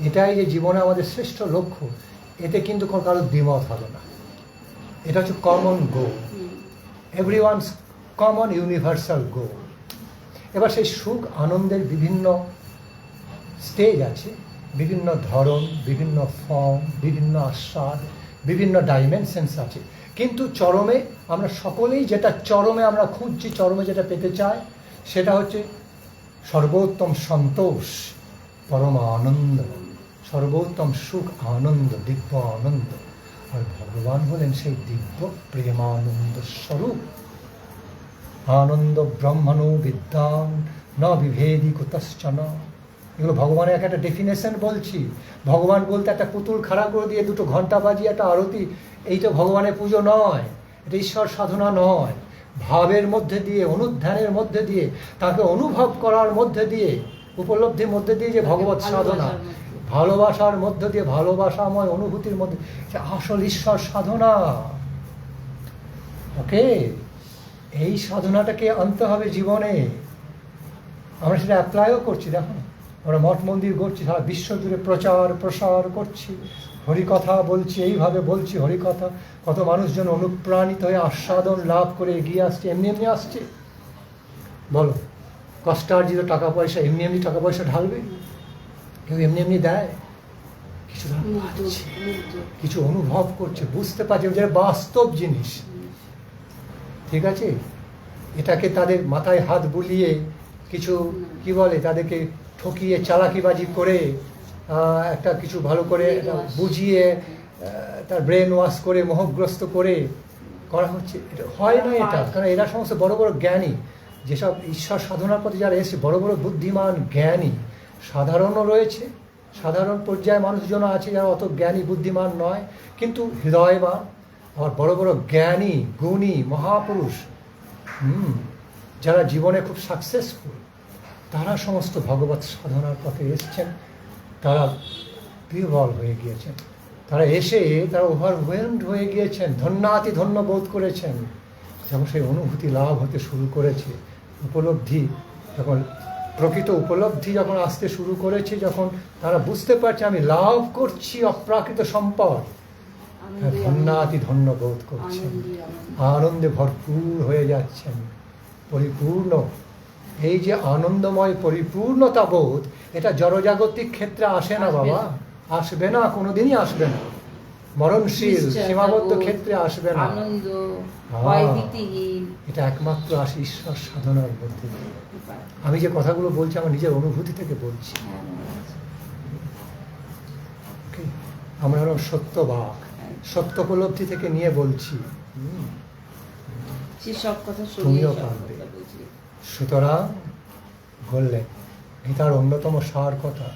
এটাই যে জীবনে আমাদের শ্রেষ্ঠ লক্ষ্য, এতে কিন্তু কোনো কারোর দ্বিমত হবে না। এটা হচ্ছে কমন গোল, এভরিওয়ানস কমন ইউনিভার্সাল গোল। এবার সেই সুখ আনন্দের বিভিন্ন স্টেজ আছে, বিভিন্ন ধরন, বিভিন্ন ফর্ম, বিভিন্ন আস্বাদ, বিভিন্ন ডাইমেনশনস আছে, কিন্তু চরমে আমরা সকলেই যেটা চরমে আমরা খুঁজছি, চরমে যেটা পেতে চাই, সেটা হচ্ছে সর্বোত্তম সন্তোষ, পরম আনন্দ, সর্বোত্তম সুখ আনন্দ, দিব্য আনন্দ। আর ভগবান হলেন সেই দিব্য প্রেমানন্দ স্বরূপ। আনন্দ ব্রহ্মণো বিদ্যান ন বিভেদি কুতশ্চন। এগুলো ভগবানের একটা ডেফিনেশন বলছি। ভগবান বলতে একটা পুতুল খাড়া করে দিয়ে দুটো ঘন্টা বাজিয়ে একটা আরতি, এই তো ভগবানের পুজো নয়, এটা ঈশ্বর সাধনা নয়। ভাবের মধ্যে দিয়ে, অনুধ্যানের মধ্যে দিয়ে, তাকে অনুভব করার মধ্যে দিয়ে, উপলব্ধির মধ্যে দিয়ে যে ভগবত সাধনা, ভালোবাসার মধ্যে দিয়ে, ভালোবাসাময় অনুভূতির মধ্যে, যে আসল ঈশ্বর সাধনা। ওকে, এই সাধনাটাকে আনতে হবে জীবনে। আমরা সেটা অ্যাপ্লাইও করছি। দেখো, আমরা মঠ মন্দির করছি, সারা বিশ্ব জুড়ে প্রচার প্রসার করছি, হরিকথা বলছি, এইভাবে বলছি হরিকথা, কত মানুষজন অনুপ্রাণিত হয়ে আস্বাদন লাভ করে এগিয়ে আসছে, এমনি এমনি আসছে? বলো, কষ্টার্জিত টাকা পয়সা এমনি এমনি টাকা পয়সা ঢালবে? কেউ এমনি এমনি দেয়? কিছু তারা পাচ্ছে, কিছু অনুভব করছে, বুঝতে পারছে যে বাস্তব জিনিস। ঠিক আছে, এটাকে তাদের মাথায় হাত বুলিয়ে কিছু কি বলে তাদেরকে ঠকিয়ে চালাকিবাজি করে একটা কিছু ভালো করে বুঝিয়ে তার ব্রেন ওয়াশ করে মোহগ্রস্ত করে করা হচ্ছে। এটা হয় না এটা, কারণ এরা সমস্ত বড় বড় জ্ঞানী, যেসব ঈশ্বর সাধনার পথে যারা এসেছে, বড় বড় বুদ্ধিমান জ্ঞানী, সাধারণও রয়েছে, সাধারণ পর্যায়ে মানুষজন আছে যারা অত জ্ঞানী বুদ্ধিমান নয় কিন্তু হৃদয়বান, আবার বড় বড় জ্ঞানী গুণী মহাপুরুষ যারা জীবনে খুব সাকসেসফুল, তারা সমস্ত ভগবত সাধনার পথে এসছেন, তারা বিহ্বল হয়ে গিয়েছেন, তারা এসে তারা ওভারওয়েলমড হয়ে গিয়েছেন, ধন্যাতি ধন্য বোধ করেছেন, যখন সেই অনুভূতি লাভ হতে শুরু করেছে, উপলব্ধি যখন প্রকৃত উপলব্ধি যখন আসতে শুরু করেছে, যখন তারা বুঝতে পারছে আমি লাভ করছি অপ্রাকৃত সম্পদ, ধন্যাতি ধন্য বোধ করছেন, আনন্দে ভরপুর হয়ে যাচ্ছেন, পরিপূর্ণ। এই যে আনন্দময় পরিপূর্ণতা বোধ, এটা জড়জাগতিক ক্ষেত্রে আসে না বাবা, আসবে না, কোনোদিনই আসবে না, মরণশীল সীমাবদ্ধ ক্ষেত্রে আসবে না। এটা একমাত্র আসে ঈশ্বর সাধনার মধ্যে দিয়ে। আমি যে কথাগুলো বলছি আমার নিজের অনুভূতি থেকে বলছি। আমরা হলাম সত্যবাক, সত্য উপলব্ধি থেকে নিয়ে বলছি, তুমিও পারবে। সুতরাং বললেন গীতার অন্যতম সার কথা,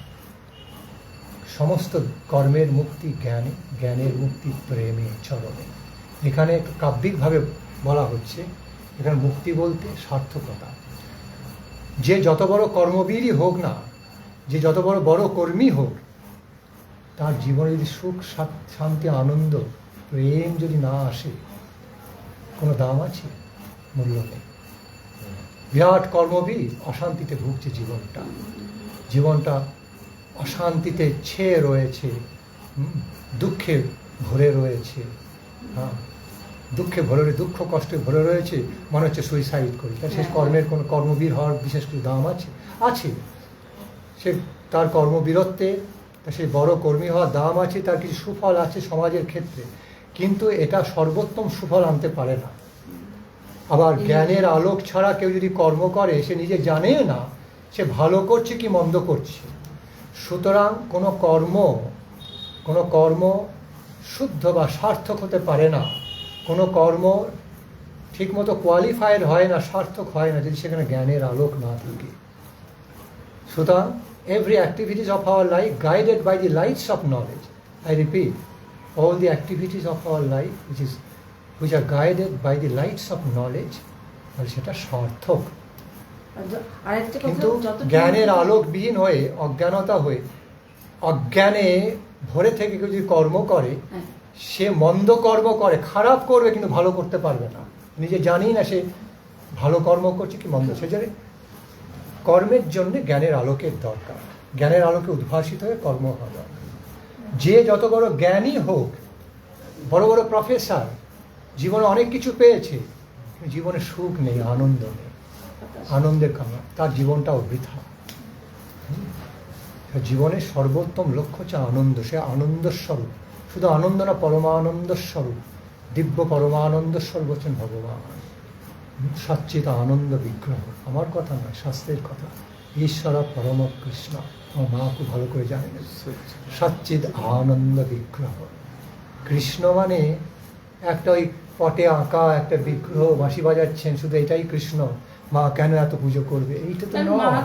সমস্ত কর্মের মুক্তি জ্ঞানে, জ্ঞানের মুক্তি প্রেমে চরণে। এখানে একটু কাব্যিকভাবে বলা হচ্ছে, এখানে মুক্তি বলতে সার্থকতা। যে যত বড় কর্মবীরই হোক না, যে যত বড় বড় কর্মী হোক, তার জীবনে যদি সুখ শান্তি আনন্দ প্রেম যদি না আসে, কোনো দাম আছে? মূল্য নেই। বিরাট কর্মবীর অশান্তিতে ভুগছে, জীবনটা অশান্তিতে ছেয়ে রয়েছে, দুঃখে ভরে রয়েছে, দুঃখে ভরে, দুঃখ কষ্টে ভরে রয়েছে, মনে হচ্ছে সুইসাইড করি। সে কর্মের কোনো কর্মবীর হওয়ার বিশেষ কিছু দাম আছে? আছে। সে তার কর্মবীরত্বে সে বড় কর্মী হওয়ার দাম আছে, তার কিছু সুফল আছে সমাজের ক্ষেত্রে, কিন্তু এটা সর্বোত্তম সুফল আনতে পারে না। আবার জ্ঞানের আলোক ছাড়া কেউ যদি কর্ম করে, সে নিজে জানে না সে ভালো করছে কি মন্দ করছে। সুতরাং কোনো কর্ম শুদ্ধ বা সার্থক হতে পারে না, কোনো কর্ম ঠিকমতো কোয়ালিফাইড হয় না, সার্থক হয় না, যদি সেখানে জ্ঞানের আলোক না থাকে। সুতরাং every activities of our life guided by the lights of knowledge. I repeat, all the activities of our life which are guided by the lights of knowledge, সেটা সার্থক। কিন্তু জ্ঞানের আলোকবিহীন হয়ে, অজ্ঞানতা হয়ে, অজ্ঞানে ভরে থেকে কেউ যদি কর্ম করে, সে মন্দ কর্ম করে, খারাপ করবে কিন্তু ভালো করতে পারবে না, নিজে জানি না সে ভালো কর্ম করছে কি মন্দ। সেজন্য কর্মের জন্য জ্ঞানের আলোকের দরকার, জ্ঞানের আলোকে উদ্ভাসিত হয়ে কর্ম হওয়া দরকার। যে যত বড় জ্ঞানী হোক, বড় বড় প্রফেসর, জীবনে অনেক কিছু পেয়েছে, জীবনে সুখ নেই, আনন্দ নেই, আনন্দের কারণ তার জীবনটাও বৃথা। জীবনের সর্বোত্তম লক্ষ্য হচ্ছে আনন্দ, সে আনন্দস্বরূপ, শুধু আনন্দ না, পরমানন্দস্বরূপ, দিব্য পরমানন্দস্বরূপ হচ্ছেন ভগবান, সচ্চিত আনন্দ বিগ্রহ। আমার কথা নয়, শাস্ত্রের কথা। ঈশ্বর পরম কৃষ্ণ, আমার মা খুব ভালো করে জানেন, সচ্চিত আনন্দ বিগ্রহ। কৃষ্ণ মানে একটা ওই পটে আঁকা একটা বিগ্রহ, বাঁশি বাজাচ্ছেন, শুধু এটাই কৃষ্ণ। মা কেন এত পুজো করবে? এইটা তো নয়,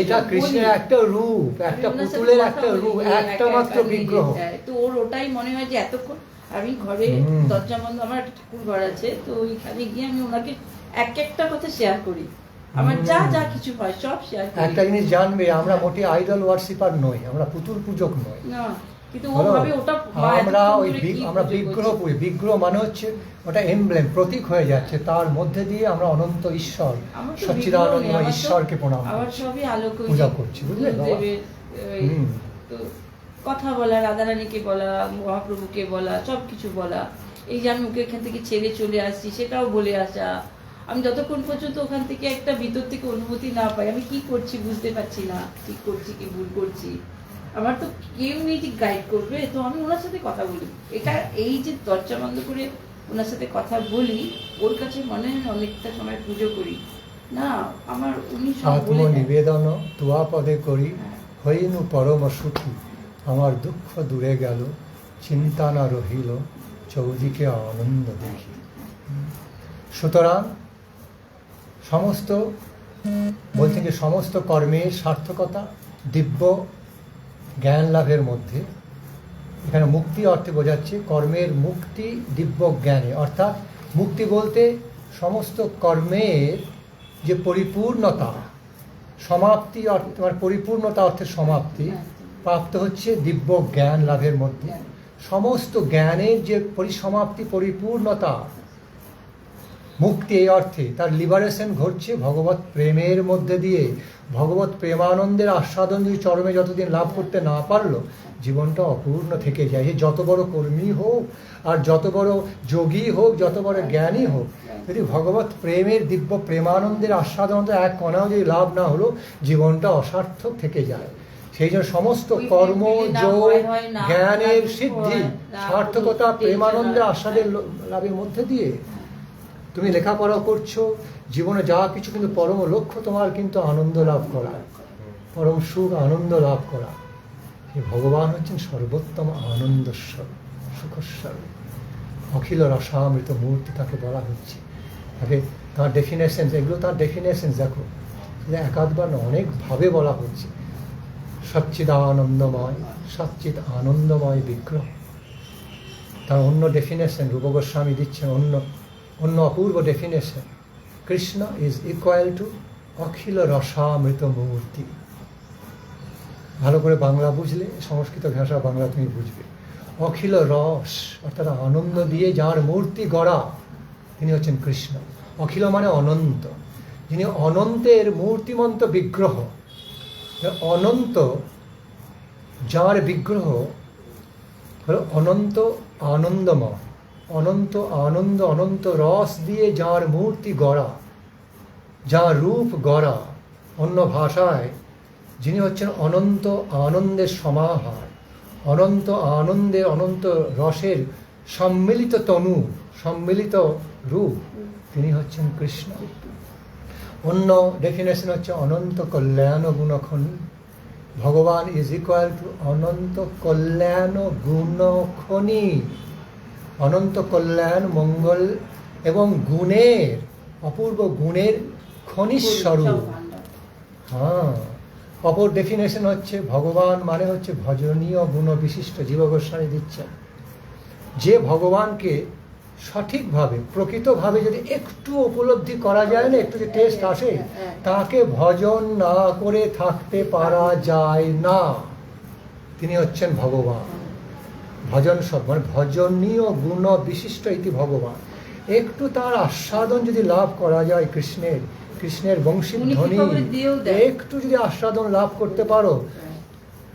এটা কৃষ্ণের একটা রূপ, একটা পুতুলের একটা রূপ, একটা মাত্র বিগ্রহ। তো ওর ওটাই মনে হয় যে এতক্ষণ আমি ঘরে দরজা বন্ধ, আমার একটা ঠাকুর ঘর আছে, তো ওইখানে গিয়ে আমি ওনাকে একটা কথা শেয়ার করি, আমার যা যা কিছু হয় সব শেয়ার করি। একটা জিনিস জানবে, আমরা মোটে আইডল ওয়ার্শিপার নই, আমরা পুতুল পূজক নই। আমরা বিগ্রহ পুজি। বিগ্রহ মানে হচ্ছে ওটা এমব্লেম, প্রতীক হয়ে যাচ্ছে, তার মধ্যে দিয়ে আমরা অনন্ত ঈশ্বর, সচ্চিদানন্দ ঈশ্বরকে প্রণাম পূজা করছি, বুঝলে? কথা বলা, রাধারানীকে বলা, মহাপ্রভুকে বলা, সব কিছু বলা, এই যে আমি ওকে এখান থেকে ছেড়ে চলে আসছি সেটাও বলে আসা। আমি যতক্ষণ পর্যন্ত ওখান থেকে একটা ভিতর থেকে অনুমতি না পাই, আমি কি করছি বুঝতে পারছি না, ঠিক করছি কি ভুল করছি, আমার তো কেউ নেই ঠিক গাইড করবে, তো আমি ওনার সাথে কথা বলি। এটা এই যে দরজা বন্ধ করে ওনার সাথে কথা বলি, ওর কাছে মনে হয় অনেকটা সময় পুজো করি না, আমার উনি সব বলে দেন। আত্মনিবেদন তুয়া পদে করি, হ্যাঁ। হইনু পরম সুখী, আমার দুঃখ দূরে গেল, চিন্তা না রহিল, চৌদিকে আনন্দ দেখি। সুতরাং সমস্ত বলছেন যে সমস্ত কর্মের সার্থকতা দিব্য জ্ঞান লাভের মধ্যে, এখানে মুক্তি অর্থে বোঝাচ্ছে কর্মের মুক্তি দিব্য জ্ঞানে, অর্থাৎ মুক্তি বলতে সমস্ত কর্মের যে পরিপূর্ণতা, সমাপ্তি অর্থে মানে পরিপূর্ণতা অর্থে সমাপ্তি প্রাপ্ত হচ্ছে দিব্য জ্ঞান লাভের মধ্যে। সমস্ত জ্ঞানের যে পরিসমাপ্তি পরিপূর্ণতা মুক্তি, এই অর্থে তার লিবারেশন ঘটছে ভগবত প্রেমের মধ্যে দিয়ে। ভগবত প্রেমানন্দের আস্বাদন যদি চরমে যতদিন লাভ করতে না পারলো, জীবনটা অপূর্ণ থেকে যায়। যত বড় কর্মী হোক আর যত বড় যোগী হোক, যত বড় জ্ঞানী হোক, যদি ভগবত প্রেমের দিব্য প্রেমানন্দের আস্বাদন এক কণাও যদি লাভ না হলো, জীবনটা অসার্থক থেকে যায়। সেই জন্য সমস্ত কর্ম, যোগ, জ্ঞানের সিদ্ধি, সার্থকতা প্রেমানন্দের আস্বাদের লাভের মধ্যে দিয়ে। তুমি লেখাপড়া করছো, জীবনে যা কিছু, কিন্তু পরম লক্ষ্য তোমার কিন্তু আনন্দ লাভ করা, পরম সুখ আনন্দ লাভ করা। এই ভগবান হচ্ছেন সর্বোত্তম আনন্দস্বর, সুখস্বর, অখিল রসামৃত মূর্তি তাকে বলা হচ্ছে। তাকে তার ডেফিনেশনস, এগুলো তার ডেফিনেশনস দেখো, একাধবার না, অনেকভাবে বলা হচ্ছে। সচ্চিদানন্দময়, সচ্চিদ আনন্দময় বিগ্রহ। তার অন্য ডেফিনেশন রূপ গোস্বামী দিচ্ছেন, অন্য অপূর্ব definition. Krishna is equal to অখিল রসামৃত মূর্তি। ভালো করে বাংলা বুঝলে, সংস্কৃত ভাষা বাংলা তুমি বুঝবে। অখিল রস অর্থাৎ আনন্দ দিয়ে যার মূর্তি গড়া, তিনি হচ্ছেন কৃষ্ণ। অখিল মানে অনন্ত, যিনি অনন্তের মূর্তিমন্ত বিগ্রহ। অনন্ত যার বিগ্রহ হলো অনন্ত আনন্দময়, অনন্ত আনন্দ, অনন্ত রস দিয়ে যার মূর্তি গড়া, যার রূপ গড়া, অন্য ভাষায় যিনি হচ্ছেন অনন্ত আনন্দের সমাহার, অনন্ত আনন্দের, অনন্ত রসের সম্মিলিত তনু, সম্মিলিত রূপ, তিনি হচ্ছেন কৃষ্ণ। অন্য ডেফিনেশন হচ্ছে অনন্ত কল্যাণ গুণখনি। ভগবান ইজ ইকুয়াল টু অনন্ত কল্যাণ গুণখনি। অনন্ত কল্যাণ, মঙ্গল এবং গুণের, অপূর্ব গুণের খনিস্বরূপ। হ্যাঁ, অপর ডেফিনেশন হচ্ছে ভগবান মানে হচ্ছে ভজনীয় গুণ বিশিষ্ট। জীব গোস্বামী দিচ্ছেন যে ভগবানকে সঠিকভাবে প্রকৃতভাবে যদি একটু উপলব্ধি করা যায় না, একটু যে টেস্ট আসে, তাকে ভজন না করে থাকতে পারা যায় না। তিনি হচ্ছেন ভগবান। ভজন সব মানে ভজনীয় গুণ বিশিষ্ট ইতি ভগবান। একটু তার আস্বাদন যদি লাভ করা যায় কৃষ্ণের, কৃষ্ণের বংশী ধ্বনি একটু যদি আস্বাদন লাভ করতে পারো,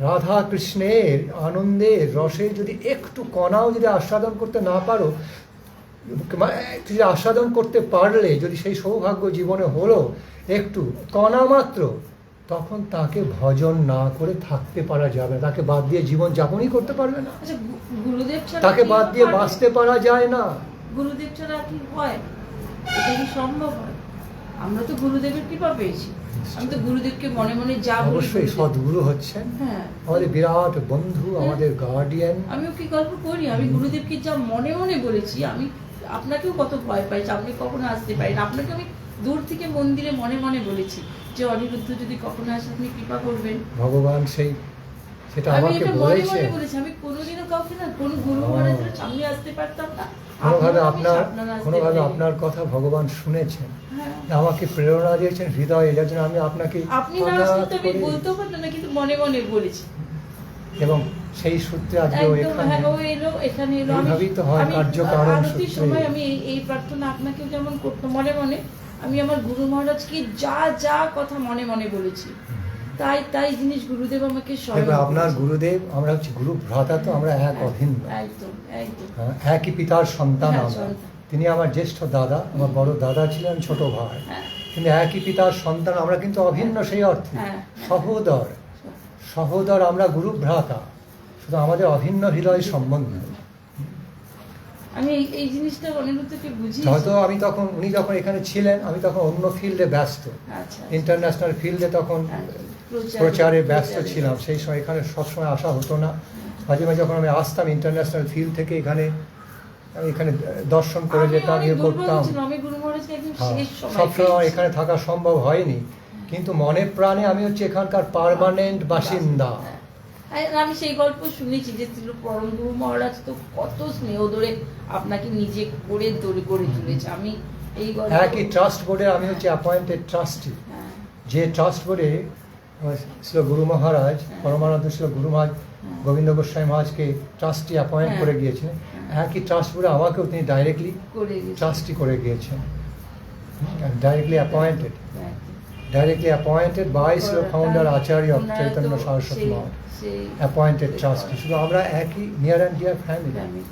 রাধা কৃষ্ণের আনন্দের রসে যদি একটু কণাও যদি আস্বাদন করতে না পারো, যদি আস্বাদন করতে পারলে, যদি সেই সৌভাগ্য জীবনে হলো একটু কণা মাত্র, তখন তাকে ভজন না করে থাকতে পারা যাবে না। তাকে বাদ দিয়ে জীবন যাপনই করতে পারবে না। গুরুদেব ছাড়া তাকে বাদ দিয়ে বাঁচতে পারা যায় না। গুরুদেব ছাড়া কি হয়? এটা কি সম্ভব হয়? আমরা তো গুরুদেবের কৃপা পেয়েছি। আমি তো গুরুদেবকে মনে মনে যা বলি, অবশ্যই সদ্গুরু হচ্ছেন হ্যাঁ আমাদের বিরাট বন্ধু, আমাদের গার্ডিয়ান। আমিও কি গল্প করি, আমি গুরুদেবকে যা মনে মনে বলেছি। আমি আপনাকেও কত ভয় পাইছি, আপনি কখনো আসতে পারেন, আপনাকে আমি দূর থেকে মন্দিরে মনে মনে বলেছি যে অনিরুদ্ধ যদি কখনো আসে আপনি কৃপা করবেন। ভগবান সেটা আমি আমাকে এটা মনে বলেছেন। মনে বলেছি। আমি কোনোদিনও কাউকে না, কোনো গুরু মহারাজের সামনে আসতে পারতাম না। কোনোভাবে আপনার কথা ভগবান শুনেছেন, হ্যাঁ। আমাকে প্রেরণা দিয়েছেন হৃদয়ে, যার জন্য আমি আপনাকে আপনি না আসলে তো আমি বলতেও পারতাম না, কিন্তু মনে মনে বলেছি। এবং সেই সূত্রে আজকে ও একদম, এখানে। হ্যাঁ, ও এলো, এখানে এলো। এইভাবেই তো হয়, কার্যকারণ আরতির সূত্রে। সময় আমি এই প্রার্থনা আপনাকেও যেমন করতাম মনে মনে, আমি আমার গুরু মহারাজকে যা যা কথা মনে মনে বলেছি। তাই তাই জিনিস গুরুদেব আমাকে স্বয়ং দেখো আপনার বলেছেন। গুরুদেব, আমরা হচ্ছে গুরু ভ্রাতা, তো আমরা এক অভিন্ন, একদম একদম হ্যাঁ, একই পিতার সন্তান হ্যাঁ, আমরা। সন্তান। তিনি আমার জ্যেষ্ঠ দাদা, আমার বড় দাদা ছিলেন ছোট ভাই, হ্যাঁ। কিন্তু একই পিতার সন্তান আমরা, কিন্তু অভিন্ন সেই অর্থে, হ্যাঁ। সহোদর সহোদর আমরা, গুরু ভ্রাতা, শুধু আমাদের অভিন্ন হৃদয় সম্বন্ধ। আমি এই জিনিসটা অনিরুদ্ধকে বুঝিয়েছি। হয়তো আমি তখন, উনি যখন এখানে ছিলেন, আমি তখন অন্য ফিল্ডে ব্যস্ত, আচ্ছা ইন্টারন্যাশনাল ফিল্ডে তখন হ্যাঁ, প্রচারে ব্যস্ত প্রচারে ছিলাম। সেই সময় এখানে সবসময় আসা হতো না। মাঝে মাঝে যখন আমি আসতাম ইন্টারন্যাশনাল ফিল্ড থেকে এখানে, আমি এখানে দর্শন করে যেতাম, ইয়ে করতাম। আমি গুরু মহারাজকে একদম হ্যাঁ, শেষ সময় সবসময় পেয়েছি। এখানে থাকা সম্ভব হয়নি, কিন্তু মনে প্রাণে আমি হচ্ছে এখানকার পার্মানেন্ট বাসিন্দা। হ্যাঁ। আর আমি সেই গল্প শুনেছি যে পরম গুরু মহারাজ তো কত স্নেহ ধরে আপনাকে নিজে করে তৈরি করে তুলেছে। আমি এই গল্প একই ট্রাস্ট বোর্ডে আমি হচ্ছে অ্যাপয়েন্টেড ট্রাস্টি। হ্যাঁ, যে ট্রাস্ট বোর্ডে ছিল গুরু মহারাজ, পরমানন্দ ছিল গুরু মহারাজ, গোবিন্দ গোস্বামী মহারাজকে ট্রাস্টি অ্যাপয়েন্ট হ্যাঁ। করে গিয়েছিলেন, একই ট্রাস্ট বোর্ডে আমাকেও তিনি ডাইরেক্টলি করে গেছে। ট্রাস্টি করে গিয়েছেন, ডাইরেক্টলি অ্যাপয়েন্টেড, হ্যাঁ। directly appointed by Sri founder Acharya of ওনারা Chaitanya তো Saraswati সেই- Math, সেই appointed trustee। শুধু আমরা একই near and deer family. family।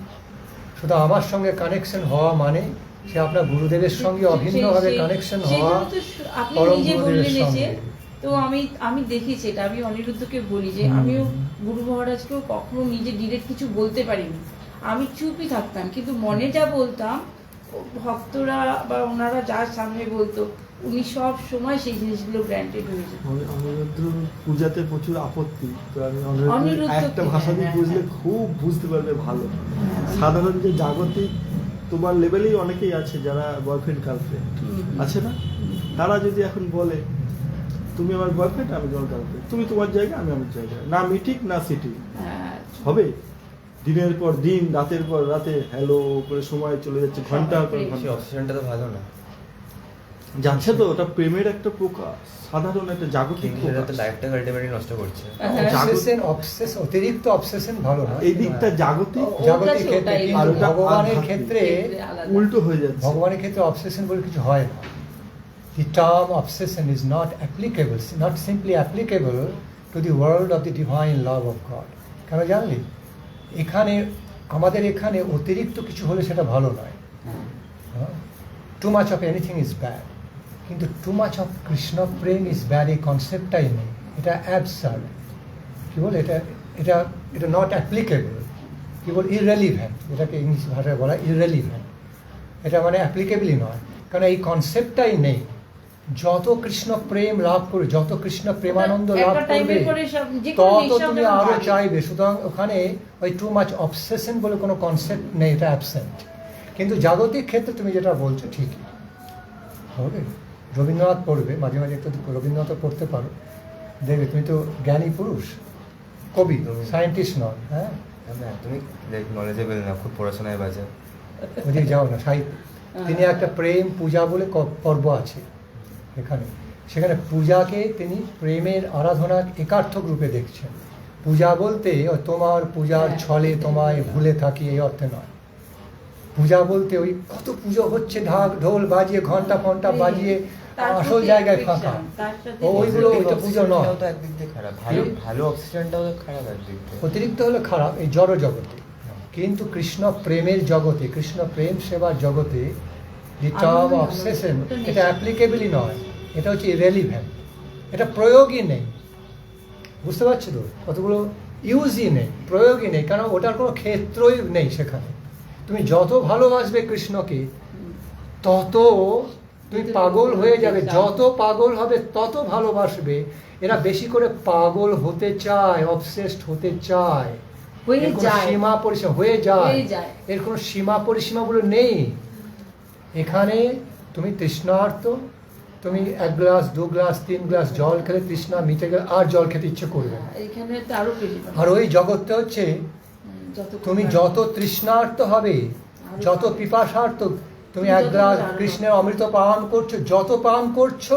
শুধু আমার সঙ্গে কানেকশন হওয়া মানে সে আপনার গুরুদেবের সঙ্গে অভিন্নভাবে কানেকশন হওয়া, সেজন্য তো আপনি পরম নিজে গুরুদেবের বললেন যে, সঙ্গে। তো আমি দেখেছি এটা, আমি অনিরুদ্ধকে বলি যে আমিও গুরু মহারাজকেও কখনো নিজে ডিরেক্ট কিছু বলতে পারিনি, আমি চুপই থাকতাম, কিন্তু মনে যা বলতাম ভক্তরা বা ওনারা যার সামনে বলতো উনি সব সময় সেই জিনিসগুলো গ্র্যান্টেড হয়ে যেত। অনিরুদ্ধ পূজাতে প্রচুর আপত্তি, তো আমি অনিরুদ্ধ অনিরুদ্ধ একটা কি? ভাষা দিয়ে হ্যাঁ, বুঝলে হ্যাঁ। খুব বুঝতে পারবে ভালো। সাধারণ যে জাগতিক তোমার লেভেলেই অনেকেই আছে যারা বয়ফ্রেন্ড গার্লফ্রেন্ড আছে না, তারা যদি এখন বলে তুমি আমার বয়ফ্রেন্ড আমি তোমার গার্লফ্রেন্ড, তুমি তোমার জায়গায় আমি আমার জায়গায়, না মিটিং না সিটিং হ্যাঁ, হবে, দিনের পর দিন রাতের পর রাতে হ্যালো করে সময় চলে যাচ্ছে, ঘন্টার পর সেই ঘন্টা অপশনটা তো ভালো না, যাচ্ছে। তো ওটা প্রেমের একটা প্রকাশ, সাধারণ একটা জাগতিক কিন্তু সেটা তো প্রকাশ। লাইফটা আলটিমেটলি নষ্ট করছে। অবসেশন, অতিরিক্ত অবসেশন ভালো না। এই দিকটা জাগতিক জাগতিক ওটা ক্ষেত্রে, ওটাই। কিন্তু আর ওটা ভগবানের আধ্যাত্মিক। ক্ষেত্রে, আলাদা। উল্টো হয়ে যাচ্ছে। ভগবানের ক্ষেত্রে অবসেশন বলে কিছু হয় না। The term obsession is not applicable, not simply applicable to the world of the divine love of God. কেন জানলি? এখানে আমাদের এখানে অতিরিক্ত কিছু হলে সেটা ভালো নয়। Too much of anything is bad, কিন্তু টু মাচ অফ কৃষ্ণ প্রেম ইজ ব্যাড, এই কনসেপ্টটাই নেই। এটা অ্যাবসার্ড, কি বলে, এটা এটা এটা নট অ্যাপ্লিকেবল, কি বল, ইররেলিভেন্ট, এটাকে ইংলিশ ভাষায় বলা ইররেলিভেন্ট। এটা মানে অ্যাপ্লিকেবলই নয়, কারণ এই কনসেপ্টটাই নেই। যত কৃষ্ণ প্রেম লাভ করবে, যত কৃষ্ণ প্রেমানন্দ লাভ একটা করবে, টাইমের পরে সব যে কোনো তত নেশা তুমি যখন আরো ভাগে। চাইবে। সুতরাং ওখানে ওই টু মাচ অবসেশন বলে কোনো কনসেপ্ট নেই, এটা অ্যাবসেন্ট। কিন্তু জাগতিক ক্ষেত্রে তুমি যেটা বলছো ঠিকই হবে। রবীন্দ্রনাথ পড়বে মাঝে মাঝে, একটু রবীন্দ্রনাথ পড়তে পারো, দেখবে তুমি তো জ্ঞানী পুরুষ, কবি, সায়েন্টিস্ট নন। হ্যাঁ, আমি একদমই নলেজেবল না, খুব পড়াশোনায় বাজে। ওদিকে যাও না, সাহিত্য। তিনি একটা প্রেম পূজা বলে পর্ব আছে এখানে, সেখানে পূজাকে তিনি প্রেমের আরাধনার একার্থক রূপে দেখছেন। পূজা বলতে ওই তোমার পূজার ছলে তোমায় ভুলে থাকি এই অর্থে নয়। পূজা বলতে ওই কত পুজো হচ্ছে, ঢাক ঢোল বাজিয়ে ঘন্টা ফন্টা বাজিয়ে তার আসল প্রতি জায়গায় affection, ফাঁকা, তার সাথে ওইগুলো ওইটা পুজো নয়। তো একদিক দিয়ে খারাপ, ভালো ভালো অক্সিজেনটাও তো খারাপ একদিক দিয়ে। অতিরিক্ত হলে খারাপ এই জড় জগতে, কিন্তু কৃষ্ণ প্রেমের জগতে, কৃষ্ণ প্রেম সেবার জগতে দি টার্ম অবসেশন, এটা অ্যাপ্লিকেবলই নয়, এটা হচ্ছে ইরেলিভেন্ট, এটা প্রয়োগই নেই। বুঝতে পারছো তো, কতগুলো ইউজই নেই, প্রয়োগই নেই, কারণ ওটার কোনো ক্ষেত্রই নেই সেখানে। তুমি যত ভালোবাসবে কৃষ্ণকে তত তুমি পাগল হয়ে যাবে, যত পাগল হবে তত ভালোবাসবে। এরা বেশি করে পাগল হতে চায়, অবসেসড হতে চায়, হয়ে এর কোনো যায়। সীমা পরিসীমা হয়ে যায়, হয়ে যায়। এর কোনো সীমা পরিসীমাগুলো নেই। এখানে তুমি তৃষ্ণার্ত, তুমি 1 গ্লাস 2 গ্লাস 3 গ্লাস জল খেলে তৃষ্ণা মিটে গেলে আর জল খেতে ইচ্ছে করবে না। এখানে তো আরো বেশি পাবে। আর ওই জগৎটা হচ্ছে তুমি যত তৃষ্ণার্ত হবে, যত পিপাসার্ত, তুমি 1 গ্লাস কৃষ্ণের অমৃত পান করছো, যত পান করছো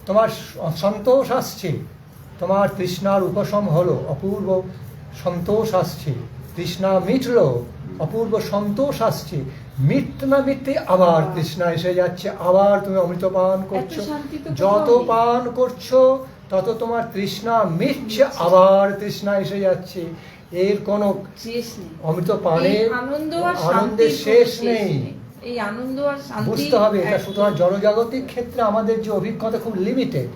তোমার সন্তোষ আসছে, তোমার তৃষ্ণার উপশম হলো, অপূর্ব সন্তোষ আসছে, তৃষ্ণা মিটলো, অপূর্ব সন্তোষ আসছে। মিটতে না মিটতে আবার তৃষ্ণা এসে যাচ্ছে, আবার তুমি অমৃত পান করছো, এত শান্তি তো যত কোথাও নেই। পান করছো তত তোমার তৃষ্ণা মিটছে, আবার তৃষ্ণা এসে যাচ্ছে। এর কোনো শেষ নেই। অমৃত পানের এই আনন্দ আর আনন্দের শান্তির শেষ কোনো নেই। এই আনন্দ আর শান্তি বুঝতে হবে এটা সুতরাং জড়জাগতিক ক্ষেত্রে আমাদের যে অভিজ্ঞতা খুব লিমিটেড,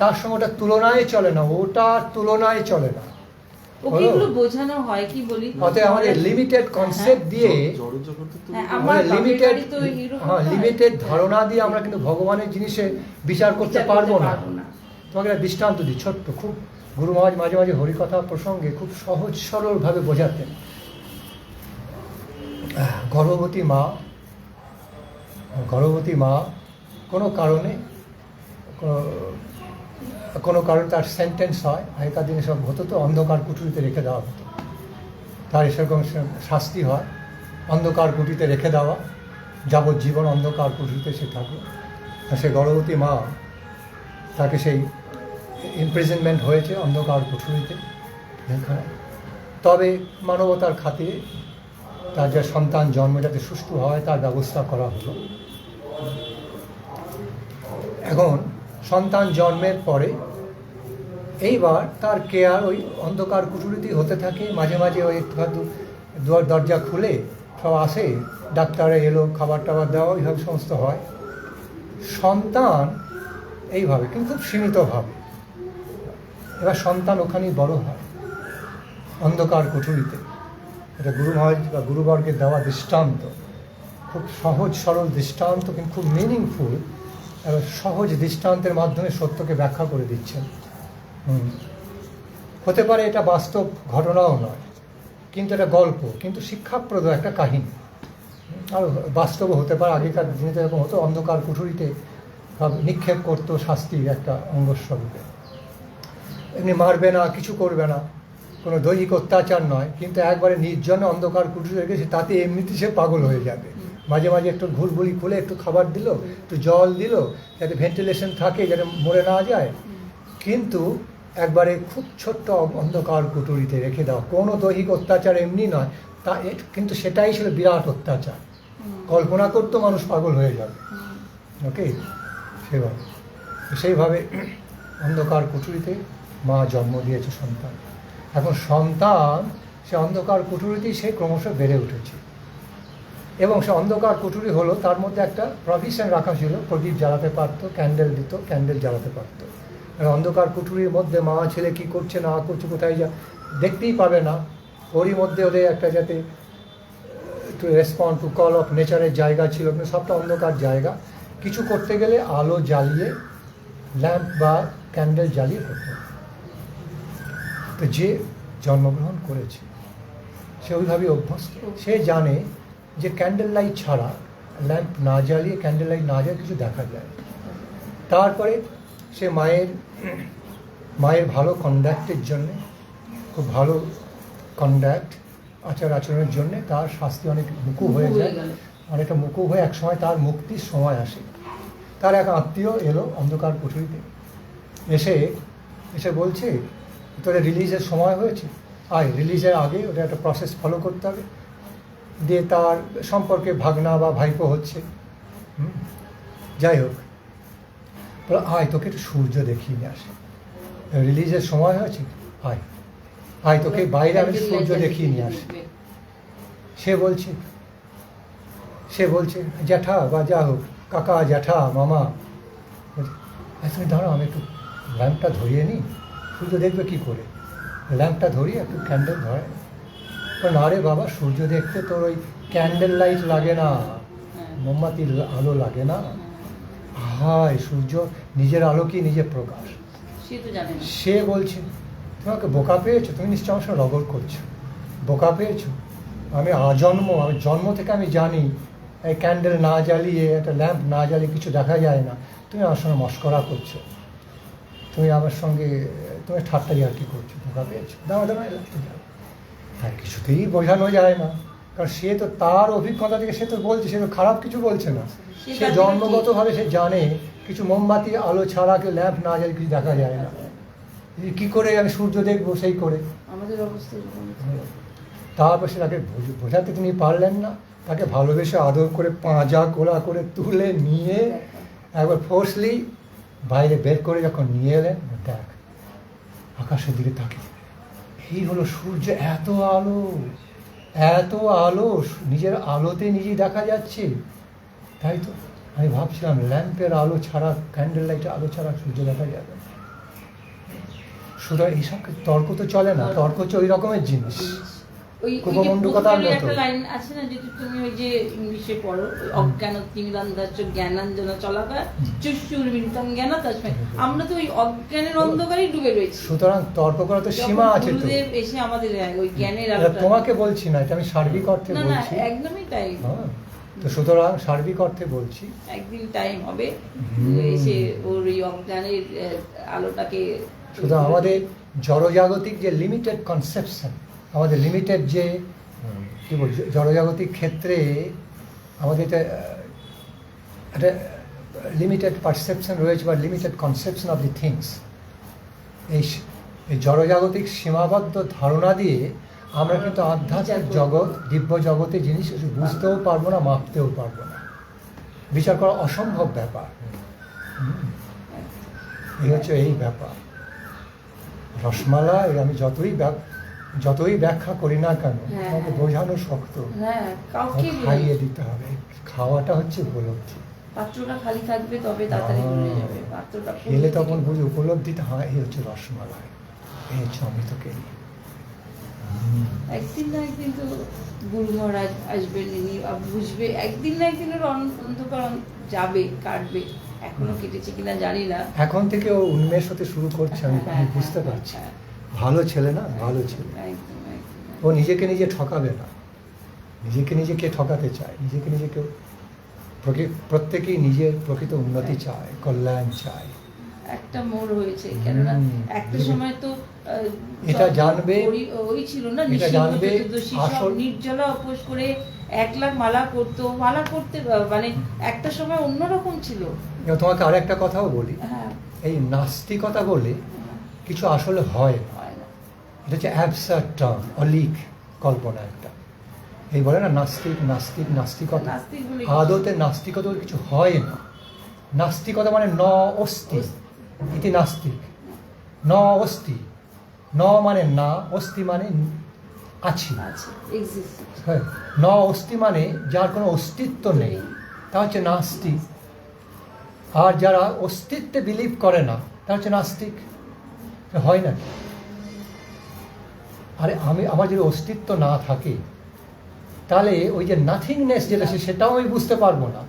তার সঙ্গে ওটা তুলনায় চলে না, ওটার তুলনায় চলে না। ওকে এগুলো বোঝানো হয় কি বলি, অতএব আমাদের লিমিটেড কনসেপ্ট দিয়ে, জড়জগতে তো হ্যাঁ, আমাদের লিমিটেড তো এরকম লিমিটেড ধারণা দিয়ে আমরা কিন্তু ভগবানের জিনিসে বিচার করতে পারবো না। না। তোমাকে একটা দৃষ্টান্ত দিই ছোট্ট, খুব গুরু মহারাজ মাঝে মাঝে হরিকথা প্রসঙ্গে খুব সহজ সরলভাবে বোঝাতেন। গর্ভবতী মা কোনো কারণে তার সেন্টেন্স হয়, আগেকার দিনে সব হতো তো, অন্ধকার কুঠুরিতে রেখে দেওয়া হতো, তার সেরকম শাস্তি হয়, অন্ধকার কুঠিতে রেখে দেওয়া, যাবজ্জীবন অন্ধকার কুঠিতে সে থাকলো। সে গর্ভবতী মা, তাকে সেই ইমপ্রিজনমেন্ট হয়েছে অন্ধকার কুঠুরিতে। তবে মানবতার খাতিরে তার যে সন্তান জন্ম যাতে সুষ্ঠু হয় তার ব্যবস্থা করা হলো। এখন সন্তান জন্মের পরে এইবার তার কেয়ার ওই অন্ধকার কুঠুরিতেই হতে থাকে। মাঝে মাঝে ওই দুয়ার দরজা খুলে সব আসে, ডাক্তারে এলো, খাবার টাবার দেওয়া, এইভাবে সমস্ত হয়। সন্তান এইভাবে কিন্তু খুব সীমিতভাবে। এবার সন্তান ওখানেই বড় হয় অন্ধকার কুঠুরিতে। এটা গুরু মহারাজ বা গুরুবর্গের দেওয়া দৃষ্টান্ত, খুব সহজ সরল দৃষ্টান্ত, কিন্তু খুব মিনিংফুল। এবার সহজ দৃষ্টান্তের মাধ্যমে সত্যকে ব্যাখ্যা করে দিচ্ছেন। হতে পারে এটা বাস্তব ঘটনাও নয়, কিন্তু এটা গল্প, কিন্তু শিক্ষাপ্রদ একটা কাহিনী। আর বাস্তবও হতে পারে, আগেকার দিনে এরকম হতো, অন্ধকার কুঠুরিতে নিক্ষেপ করতো শাস্তির একটা অঙ্গস্বরূপে। এমনি মারবে না, কিছু করবে না, কোনো দৈহিক অত্যাচার নয়, কিন্তু একবারে নির্জনে অন্ধকার কুঠুরি রেখেছে, তাতে এমনিতে সে পাগল হয়ে যাবে। মাঝে মাঝে একটু ঘুরঘুরি খুলে একটু খাবার দিল, একটু জল দিল, যাতে ভেন্টিলেশন থাকে, যাতে মরে না যায়। কিন্তু একবারে খুব ছোট্ট অন্ধকার কুঠুরিতে রেখে দাও, কোনো দৈহিক অত্যাচার এমনি নয়, তা কিন্তু সেটাই ছিল বিরাট অত্যাচার। কল্পনা করতো মানুষ পাগল হয়ে যাবে। ওকে, সেইভাবে অন্ধকার কুঠুরিতে মা জন্ম দিয়েছে সন্তান। এখন সন্তান সে অন্ধকার কুঠুরিতেই সে ক্রমশ বেড়ে উঠেছে, এবং সে অন্ধকার কুঠুরি হলো, তার মধ্যে একটা প্রভিশন রাখা ছিল, প্রদীপ জ্বালাতে পারতো, ক্যান্ডেল দিত, ক্যান্ডেল জ্বালাতে পারতো। অন্ধকার কুঠুরির মধ্যে মা ছেলে কি করছে না করছে, কোথায় যা দেখতেই পাবে না, ওরই মধ্যে ওদের একটা যাতে two respond to call of নেচারের জায়গা ছিল, কিন্তু সবটা অন্ধকার জায়গা। কিছু করতে গেলে আলো জ্বালিয়ে, ল্যাম্প বা ক্যান্ডেল জ্বালিয়ে করতে। তো যে জন্মগ্রহণ করেছে সে ওইভাবে অভ্যস্ত, সে জানে যে ক্যান্ডেল লাইট ছাড়া, ল্যাম্প না জ্বালিয়ে, ক্যান্ডেল লাইট না জ্বালিয়ে কিছু দেখা যায়। তারপরে সে মায়ের ভালো কন্ডাক্টের জন্যে, খুব ভালো কন্ডাক্ট আচার আচরণের জন্যে তার শাস্তি অনেক মুকুব হয়ে যায়, অনেকটা মুকুব হয়ে একসময় তার মুক্তির সময় আসে। তার এক আত্মীয় এলো অন্ধকার কুঠুরিতে, এসে বলছে তোদের রিলিজের সময় হয়েছে, আয়, রিলিজের আগে ওটা একটা প্রসেস ফলো করতে হবে। দিয়ে তার সম্পর্কে ভাগনা বা ভাইপো হচ্ছে, যাই হোক, আয় তোকে একটু সূর্য দেখিয়ে নিয়ে আসে, রিলিজের সময় হয়েছে, আয় তোকে বাইরে আমি সূর্য দেখিয়ে নিয়ে আসে। সে বলছে জ্যাঠা বা যা হোক, কাকা, জ্যাঠা, মামা, তুমি দাঁড়াও, আমি একটু ল্যাম্পটা ধরিয়ে নিই, সূর্য দেখবে কী করে, ল্যাম্পটা ধরিয়ে একটু ক্যান্ডেল ধরে। না রে বাবা, সূর্য দেখতে তোর ওই ক্যান্ডেল লাইট লাগে না, মোমবাতির আলো লাগে না, হায় সূর্য নিজের আলো কি নিজে প্রকাশ। সে বলছে তোমাকে বোকা পেয়েছো, তুমি নিশ্চয় আমার সঙ্গে রগড় করছো, বোকা পেয়েছো, আমি জন্ম থেকে আমি জানি এই ক্যান্ডেল না জ্বালিয়ে, একটা ল্যাম্প না জ্বালিয়ে কিছু দেখা যায় না, তুমি আমার সঙ্গে মস্করা করছো, তুমি আমার সঙ্গে তুমি ঠাট্টাই আর কি করছো, বোকা পেয়েছো, দাঁড়া আর কিছুতেই বোঝানো যায় না, কারণ সে তো তার অভিজ্ঞতা থেকে সে তো বলছে, সে তো খারাপ কিছু বলছে না, সে জন্মগতভাবে সে জানে কিছু মোমবাতি আলো ছাড়া কেউ ল্যাম্প না জ্বালিয়ে কিছু দেখা যায় না, কি করে আমি সূর্য দেখবো, সেই করে আমাদের অবস্থা। তারপর সে তাকে বোঝাতে তিনি পারলেন না, তাকে ভালোবেসে আদর করে পাঁজা কোলা করে তুলে নিয়ে একবার ফোর্সলি বাইরে বের করে যখন নিয়ে এলেন, দেখ আকাশের দিকে তাকিয়ে এই হলো সূর্য, এত আলো, এত আলো, নিজের আলোতে নিজেই দেখা যাচ্ছে। তাই তো আমি ভাবছিলাম ল্যাম্পের আলো ছাড়া, ক্যান্ডেল লাইটের আলো ছাড়া সূর্য দেখা যাবে না। সুতরাং এইসব তর্ক তো চলে না, তর্ক হচ্ছে ওই রকমের জিনিস। ওই কুপমণ্ডুকতার মতো। একটা লাইন আছে না, যেটা তুমি ওই যে ইংলিশে পড়ো, অজ্ঞান তিমিরান্ধাচ্য জ্ঞানাঞ্জন চলাকা চক্ষুর্মিলিতং জ্ঞান তস্মৈ। আমরা তো ওই অজ্ঞানের অন্ধকারেই ডুবে রয়েছি। সুতরাং তর্ক করা তো সীমা আছে তো। গুরুদেব এসে আমাদের ওই জ্ঞানের এটা আলোটা, তোমাকে বলছি না, এটা আমি সার্বিক অর্থে না না বলছি। একদমই তাই। হ্যাঁ, তো সুতরাং সার্বিক অর্থে বলছি। একদিন টাইম হবে এসে ওর ওই অজ্ঞানের আলোটাকে। সুতরাং আমাদের জড়জাগতিক যে লিমিটেড কনসেপশন, আমাদের লিমিটেড যে কী বল, জড়জাগতিক ক্ষেত্রে আমাদের একটা লিমিটেড পারসেপশন রয়েছে বা limited conception of the things. এই জড়জাগতিক সীমাবদ্ধ ধারণা দিয়ে আমরা কিন্তু আধ্যাত্মিক জগৎ, দিব্য জগতে জিনিস বুঝতেও পারবো না, মাপতেও পারবো না, বিচার করা অসম্ভব ব্যাপার। এই হচ্ছে এই ব্যাপার। রসমালাই আমি যতই ব্যাখ্যা করি না কেন, আমাকে বোঝানো শক্ত, হ্যাঁ, কাউকে খাইয়ে দিতে হবে। খাওয়াটা হচ্ছে উপলব্ধি। পাত্রটা খালি থাকবে তবে তাড়াতাড়ি ভরে যাবে। পাত্রটা খেলে তখন বুঝি উপলব্ধিটা হয়, এই হচ্ছে রসমালাই, এই হচ্ছে অমৃতকেলি। একদিন না একদিন তো গুরু মহারাজ আসবেন, ইনি বুঝবে একদিন না একদিন ওর অন্ধকার যাবে, কাটবে। এখনো কেটেছে কিনা জানি না। এখন থেকে ও উন্মেষ হতে শুরু করছে, আমি বুঝতে পারছি। ভালো ছেলে না, ভালো ছেলে। একদম একদম। ও নিজেকে নিজে ঠকাবে না, নিজেকে নিজে কে ঠকাতে চায়? নিজেকে নিজে কেউ, প্রত্যেকেই নিজের প্রকৃত উন্নতি চায়, কল্যাণ চায়। একটা মোড় হয়েছে, কেননা একটা সময় তো এটা জানবে, ওই ছিল না, এটা জানবে আসল নির্জলা উপোস করে 1 লাখ মালা করতো, মালা করতে মানে একটা সময় অন্যরকম ছিল। এবার তোমাকে আর একটা কথাও বলি, হ্যাঁ, এই নাস্তিকতা বলে কিছু আসলে হয় না। হয় না। এটা হচ্ছে অ্যাবসার্ড টার্ম, অলিক কল্পনা একটা। এই বলে না নাস্তিকতা, নাস্তিক বলে আদতে নাস্তিকতা বলে কিছু হয় না। নাস্তিকতা মানে ন অস্তি, ইতি নাস্তিক, ন অস্তি, ন মানে না, অস্তি মানে আছি। আছে, exist। হ্যাঁ, ন অস্তি মানে যার কোনো অস্তিত্ব নেই, তা হচ্ছে নাস্তিক। আর যারা অস্তিত্বে বিলিভ করে না, তা হচ্ছে নাস্তিক। হয় না? আরে আমার যদি অস্তিত্ব না থাকে, তাহলে ওই যে নাথিংনেস যেটা, সেটাও আমি বুঝতে পারবো না।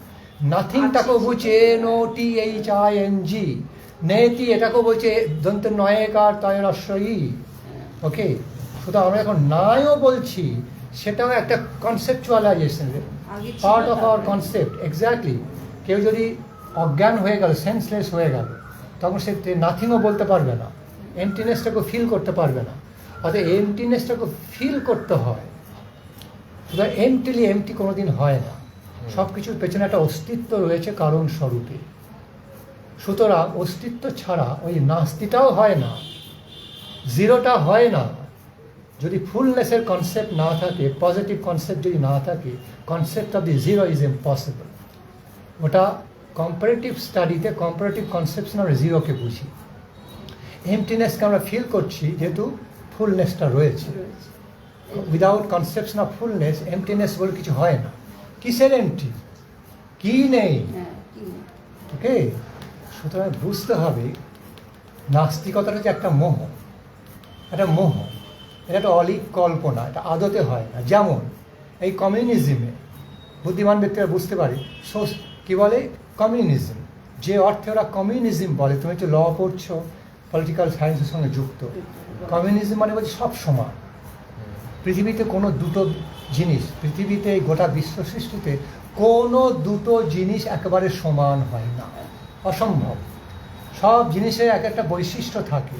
নাথিংটাকেও বলছে NOTHING, নেতি এটাকেও বলছে দন্ত নয়কার তয়রস্বই। ওকে, সুতরাং আমরা এখন নাইও বলছি, সেটাও একটা conceptualization, part of our concept. Exactly. কেউ যদি অজ্ঞান হয়ে গেল, সেন্সলেস হয়ে গেল, তখন সে নাথিংও বলতে পারবে না, এমটিনেসটাকে ফিল করতে পারবে না। অর্থাৎ এমটিনেসটাকে ফিল করতে হয়। সুতরাং এমটি কোনোদিন হয় না। সব কিছুর পেছনে একটা অস্তিত্ব রয়েছে কারণ স্বরূপে। সুতরাং অস্তিত্ব ছাড়া ওই নাস্তিটাও হয় না, জিরোটা হয় না। যদি ফুলনেসের কনসেপ্ট না থাকে, পজিটিভ কনসেপ্ট যদি না থাকে, concept of the zero is impossible. ওটা কম্পারেটিভ স্টাডিতে কম্পারেটিভ কনসেপশন আমরা জিরোকে বুঝি। এমটিনেসকে আমরা ফিল করছি যেহেতু ফুলনেসটা রয়েছে। উইদাউট কনসেপশন অফ ফুলনেস, এমটিনেস বলে কিছু হয় না। কিসের এমটি? কি নেই। ওকে, সুতরাং বুঝতে হবে নাস্তিকতাটা যে একটা মোহ, এটা মোহ, এটা একটা অলিক কল্পনা, এটা আদতে হয় না। যেমন এই কমিউনিজমে বুদ্ধিমান ব্যক্তিরা বুঝতে পারে, কী বলে কমিউনিজম, যে অর্থে ওরা কমিউনিজম বলে। তুমি একটু ল পড়ছো, পলিটিক্যাল সায়েন্সের সঙ্গে যুক্ত। কমিউনিজম মানে বলছে সব সমান। পৃথিবীতে কোনো দুটো জিনিস, পৃথিবীতে এই গোটা বিশ্ব সৃষ্টিতে কোনো দুটো জিনিস একেবারে সমান হয় না, অসম্ভব। সব জিনিসের এক একটা বৈশিষ্ট্য থাকে।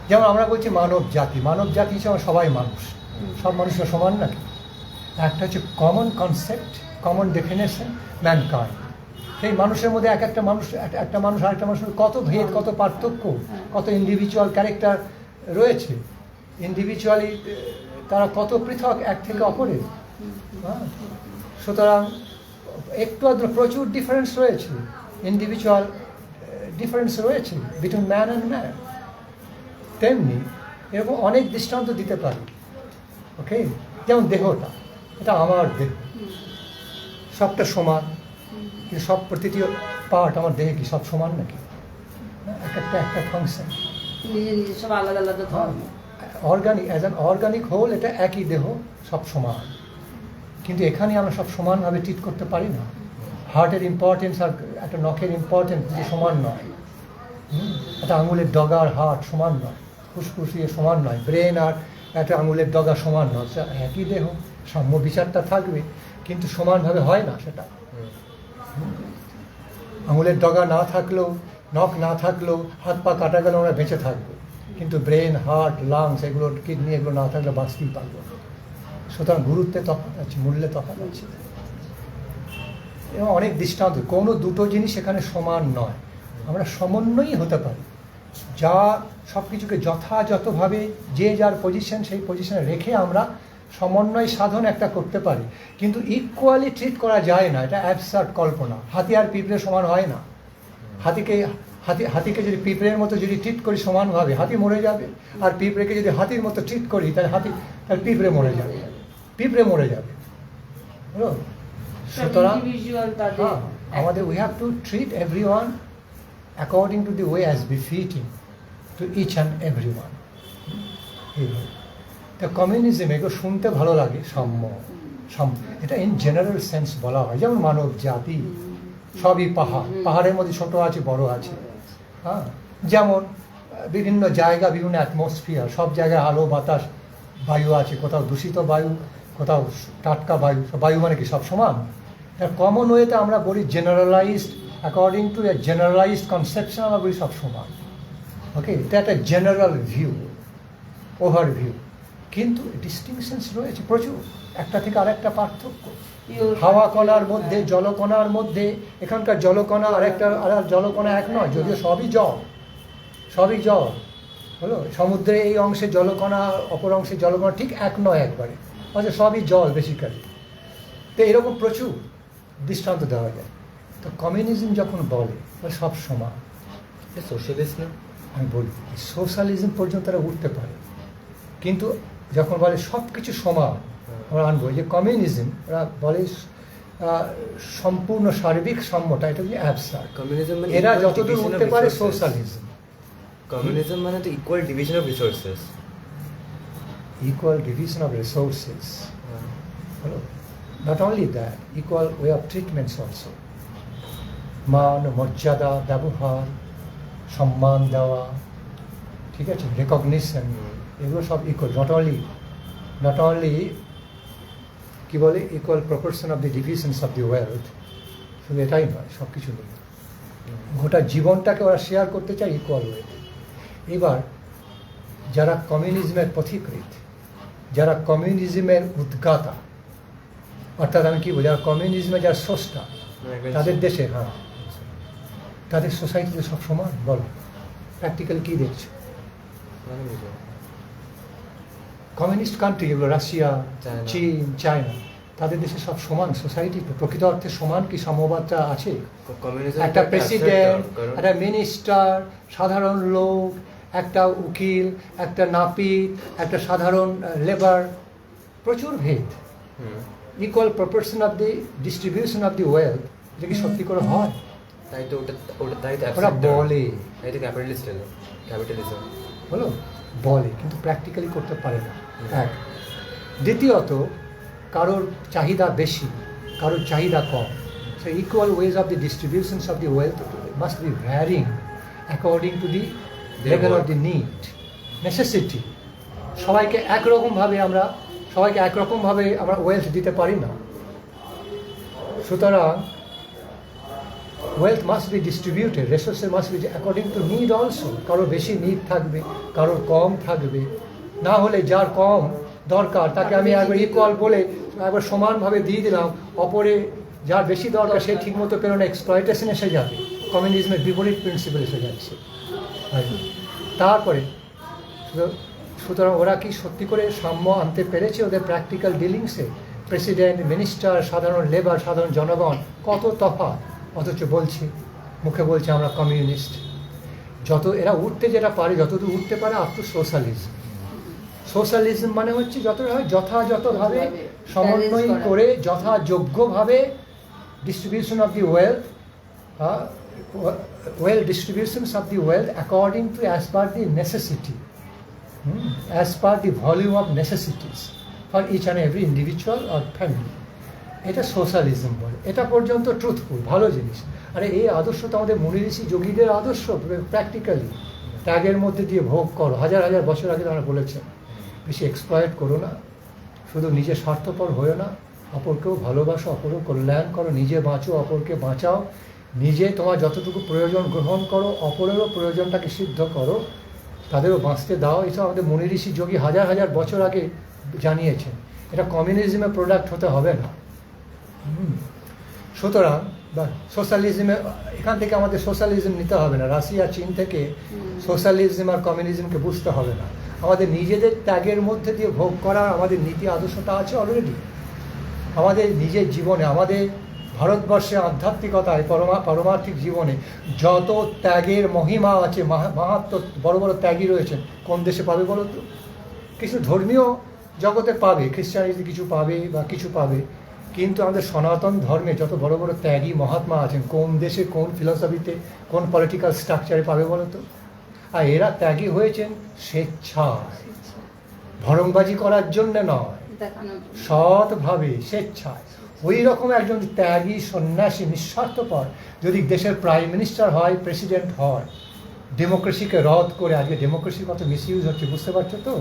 যেমন আমরা বলছি মানব জাতি হিসেবে সবাই মানুষ, সব মানুষরা সমান নাকি? একটা হচ্ছে common concept, common definition, mankind. সেই মানুষের মধ্যে একটা মানুষ আরেকটা মানুষের কত ভেদ, কত পার্থক্য, কত ইন্ডিভিজুয়াল ক্যারেক্টার রয়েছে। ইন্ডিভিজুয়ালি তারা কত পৃথক এক থেকে অপরের। সুতরাং একটু আধটু প্রচুর ডিফারেন্স রয়েছে, ইন্ডিভিজুয়াল ডিফারেন্স রয়েছে বিটুইন ম্যান অ্যান্ড ম্যান। তেমনি এরকম অনেক দৃষ্টান্ত দিতে পারি। ওকে, যেমন দেহটা, এটা আমার দেহ, সবটা সমান, কিন্তু সব প্রতিটি পার্ট আমার দেহে কি সব সমান নাকি? এক একটা একটা ফাংশন, নিজে নিজে সব আলাদা আলাদা ধর্ম। Organic, as an organic whole এটা একই দেহ, সব সমান, কিন্তু এখানে আমরা সব সমানভাবে ট্রিট করতে পারি না। হার্টের ইম্পর্টেন্স আর একটা নখের ইম্পর্টেন্স যে সমান নয়, একটা আঙুলের ডগা আর হার্ট সমান নয়, ফুসফুস ইয়ে সমান নয়, ব্রেন আর একটা আঙুলের ডগা সমান নয়, একই দেহ, সাম্য বিচারটা থাকবে, কিন্তু সমানভাবে হয় না সেটা। আঙুলের ডগা না থাকলেও, নখ না থাকলেও, হাত পা কাটা গেলেও আমরা বেঁচে থাকবো, কিন্তু ব্রেন, হার্ট, লাংস, এগুলো কিডনি এগুলো না থাকলে বাঁচতেই পারবো না। সুতরাং গুরুত্বে তফাৎ আছে, মূল্যে তফাৎ আছে। এবং অনেক দৃষ্টান্ত, কোনো দুটো জিনিস এখানে সমান নয়, আমরা সমন্বয়ই হতে পারি, যা সব কিছুকে যথাযথভাবে যে যার পজিশন সেই পজিশনে রেখে আমরা সমন্বয় সাধন একটা করতে পারি, কিন্তু ইকুয়ালি ট্রিট করা যায় না, এটা অ্যাবসার্ড কল্পনা। হাতি আর পিঁপড়ে সমান হয় না। হাতিকে যদি পিঁপড়ের মতো যদি ট্রিট করি সমানভাবে, হাতি মরে যাবে, আর পিঁপড়েকে যদি হাতির মতো ট্রিট করি তাহলে তাহলে পিঁপড়ে মরে যাবে, বুঝলো? সুতরাং হ্যাঁ, আমাদের we have to treat everyone according to the way as befitting to each and everyone. এইভাবে তা কমিউনিজম, এগুলো শুনতে ভালো লাগে, সাম্য, এটা ইন জেনারেল সেন্স বলা হয়, যেমন মানব জাতি সবই পাহাড়ের মধ্যে ছোট আছে বড় আছে, হ্যাঁ, যেমন বিভিন্ন জায়গা, বিভিন্ন অ্যাটমসফিয়ার, সব জায়গায় আলো বাতাস বায়ু আছে, কোথাও দূষিত বায়ু, কোথাও টাটকা বায়ু, বায়ু মানে কি সব সমান? তার কমন ওয়েতে আমরা বলি generalised, according to A generalised conception আমরা বলি সব সমান। ওকে, এটা একটা জেনারেল ভিউ, ওভারভিউ, কিন্তু ডিস্টিংশনস রয়েছে প্রচুর, একটা থেকে আরেকটা পার্থক্য। হাওয়া কণার মধ্যে, জলকণার মধ্যে, এখানকার জলকণা আর জলকণা এক নয়, যদিও সবই জল হলো। সমুদ্রে এই অংশে জলকণা, অপর অংশে জলকণা ঠিক এক নয় একবারে, অথচ সবই জল বেসিক্যালি। তো এরকম প্রচুর দৃষ্টান্ত দেওয়া যায়। তো কমিউনিজম যখন বলে সব সমান, সোশ্যালিস্ট না, আমি বলি সোশ্যালিজম পর্যন্ত তারা উঠতে পারে, কিন্তু যখন বলে সব কিছু সমান, আমরা আনবো যে কমিউনিজম, ওরা বলে সম্পূর্ণ সার্বিক সাম্যটা, এটা হচ্ছে অ্যাবসার্ড। কমিউনিজম এরা যতদূর উঠতে পারে সোশ্যালিজম। কমিউনিজম মানে তো equal division of resources, equal division of resources. Hello. Not only that, equal way of treatments also. মান, মর্যাদা, ব্যবহার, সম্মান দেওয়া, ঠিক আছে, রেকগনিশন, এগুলো সব ইকুয়াল। নট অনলি কি বলে equal proportion of the divisions of the wealth, শুধু এটাই নয়, সব কিছু নেই, গোটা জীবনটাকে ওরা শেয়ার করতে চায় ইকুয়াল ওয়েতে। এবার যারা কমিউনিজমের পথিকৃৎ, যারা কমিউনিজমের উদ্গাতা, অর্থাৎ আমি কি বলি, যারা কমিউনিজমে যারা স্রষ্টা, তাদের দেশে, হ্যাঁ, তাদের সোসাইটিতে সব সমান, বলো প্র্যাকটিক্যাল কী দেখছো? কমিউনিস্ট কান্ট্রি, এগুলো রাশিয়া, চীন, চায়না, তাদের দেশে সব সমান সোসাইটিতে, প্রকৃত অর্থে সমান কি সমবাদটা আছে? একটা প্রেসিডেন্ট, একটা মিনিস্টার, সাধারণ লোক, একটা উকিল, একটা নাপিত, একটা সাধারণ লেবার, প্রচুর ভেদ। Equal proportion of the distribution of the wealth, এটা কি সত্যি করে হয়? তাই তো ওটা তাই তো ওরা বলে, তাই তো ক্যাপিটালিজম বলো বলে, কিন্তু প্র্যাকটিক্যালি করতে পারে না। এক, দ্বিতীয়ত কারোর চাহিদা বেশি, কারোর চাহিদা কম। So equal ways of the distributions of the wealth must be varying according to the level of the need, necessity. সবাইকে একরকমভাবে আমরা ওয়েলথ দিতে পারি না। সুতরাং wealth must be distributed, resources must be according to need also. কারোর বেশি need থাকবে, কারোর কম থাকবে, না হলে যার কম দরকার তাকে আমি একবার ইকুয়াল বলে একবার সমানভাবে দিয়ে দিলাম, অপরে যার বেশি দরকার সে ঠিকমতো পেল না, এক্সপ্লয়টেশন এসে যাবে। কমিউনিজমের বিপরীত প্রিন্সিপাল এসে যাচ্ছে। তারপরে সুতরাং ওরা কি সত্যি করে সাম্য আনতে পেরেছে ওদের প্র্যাকটিক্যাল ডিলিংসে? প্রেসিডেন্ট, মিনিস্টার, সাধারণ লেবার, সাধারণ জনগণ, কত তফাৎ, অথচ বলছে, মুখে বলছে আমরা কমিউনিস্ট। যত এরা উঠতে যেটা পারে, যতদূর উঠতে পারে আপ টু সোশ্যালিজম। সোশ্যালিজম মানে হচ্ছে যতটা হয় যথাযথভাবে সমন্বয় করে যথাযোগ্যভাবে distribution of the wealth, well distributions of the wealth according to as per the necessity, as per the volume of necessities for each and every individual or family. এটা socialism বলে। এটা পর্যন্ত ট্রুথফুল, ভালো জিনিস। আরে এই আদর্শ তো আমাদের মুনি ঋষি যোগীদের আদর্শ। প্র্যাকটিক্যালি ত্যাগের মধ্যে দিয়ে ভোগ করো, হাজার হাজার বছর আগে তারা বলেছেন। বেশি এক্সপ্লয়েট করো না, শুধু নিজে স্বার্থপর হয়েও না, অপরকেও ভালোবাসো, অপরও কল্যাণ করো, নিজে বাঁচো, অপরকে বাঁচাও, নিজে তোমার যতটুকু প্রয়োজন গ্রহণ করো, অপরেরও প্রয়োজনটাকে সিদ্ধ করো, তাদেরও বাঁচতে দাও। এসব আমাদের মুনি ঋষি যোগী হাজার হাজার বছর আগে জানিয়েছেন। এটা কমিউনিজমের প্রোডাক্ট হতে হবে না। সুতরাং বা সোশ্যালিজমে, এখান থেকে আমাদের সোশ্যালিজম নিতে হবে না, রাশিয়া চীন থেকে সোশ্যালিজম আর কমিউনিজমকে বুঝতে হবে না। আমাদের নিজেদের ত্যাগের মধ্যে দিয়ে ভোগ করার আমাদের নীতি আদর্শটা আছে অলরেডি আমাদের নিজের জীবনে। আমাদের ভারতবর্ষে আধ্যাত্মিকতায় পারমার্থিক জীবনে যত ত্যাগের মহিমা আছে, মাহাত্ম, বড় বড় ত্যাগী রয়েছেন, কোন দেশে পাবে বলো তো? কিছু ধর্মীয় জগতে পাবে, খ্রিস্টানিটি কিছু পাবে বা কিছু পাবে, কিন্তু আমাদের সনাতন ধর্মে যত বড় বড় ত্যাগী মহাত্মা আছেন, কোন দেশে, কোন ফিলসফিতে, কোন পলিটিক্যাল স্ট্রাকচারে পাবে বলো তো? আর এরা ত্যাগী হয়েছেন স্বেচ্ছায়, ভরংবাজি করার জন্য নয়, সৎভাবে, স্বেচ্ছায়। ওই রকম একজন ত্যাগী সন্ন্যাসী নিঃস্বার্থপর যদি দেশের প্রাইম মিনিস্টার হয়, প্রেসিডেন্ট হয়, ডেমোক্রেসিকে রদ করে, আজকে ডেমোক্রেসি কত মিসইউজ হচ্ছে বুঝতে পারছো তো?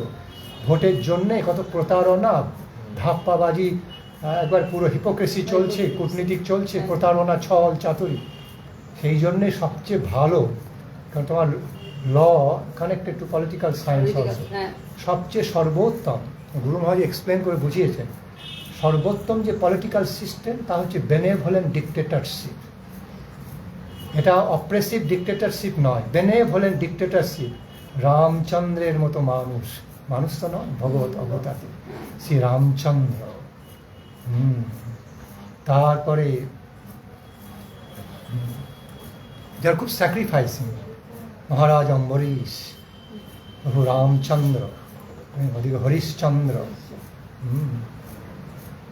ভোটের জন্যে কত প্রতারণা, ধাপ্পাবাজি, একবার পুরো হিপোক্রেসি চলছে, কূটনীতিক চলছে, প্রতারণা, ছল চাতুরি। সেই জন্যে সবচেয়ে ভালো, কারণ তোমার law connected to political science also, সবচেয়ে সর্বোত্তম, গুরু মহারাজ এক্সপ্লেন করে বুঝিয়েছেন, সর্বোত্তম যে পলিটিক্যাল সিস্টেম তা হচ্ছে বেনেভোলেন্ট ডিক্টেটরশিপ। এটা অপ্রেসিভ ডিক্টেটরশিপ নয়, বেনেভোলেন্ট ডিক্টেটরশিপ। রামচন্দ্রের মতো মানুষ, মানুষ তো নয়, ভগবত অবতার শ্রী রামচন্দ্র। তারপরে যারা খুব স্যাক্রিফাইসিং, মহারাজ অম্বরীশ, প্রভু রামচন্দ্র, ওদিকে হরিশ্চন্দ্র।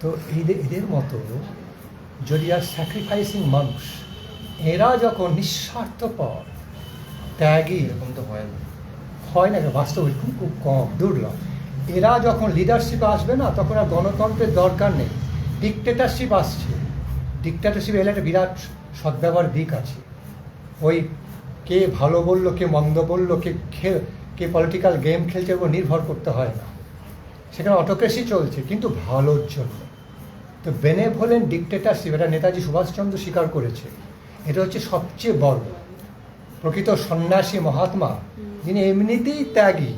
তো এদের মতো যদি আর স্যাক্রিফাইসিং মানুষ, এরা যখন নিঃস্বার্থপর ত্যাগী, এরকম তো হয় না, হয় না, বাস্তবে খুব কম, দুর্লভ। এরা যখন লিডারশিপে আসবে না, তখন আর গণতন্ত্রের দরকার নেই, ডিক্টেটরশিপ আসছে। ডিক্টেটরশিপ এলে একটা বিরাট সদ্ব্যবহার দিক আছে। ওই কে ভালো বললো, কে মন্দ বললো, কে পলিটিক্যাল গেম খেলছে, ওপর নির্ভর করতে হয় না। সেখানে অটোক্রেসি চলছে, কিন্তু ভালোর জন্য। তো বেনেভোলেন্ট ডিক্টেটরশিপ, এটা নেতাজি সুভাষচন্দ্র স্বীকার করেছে। এটা হচ্ছে সবচেয়ে বড় প্রকৃত সন্ন্যাসী মহাত্মা, যিনি এমনিতেই ত্যাগী,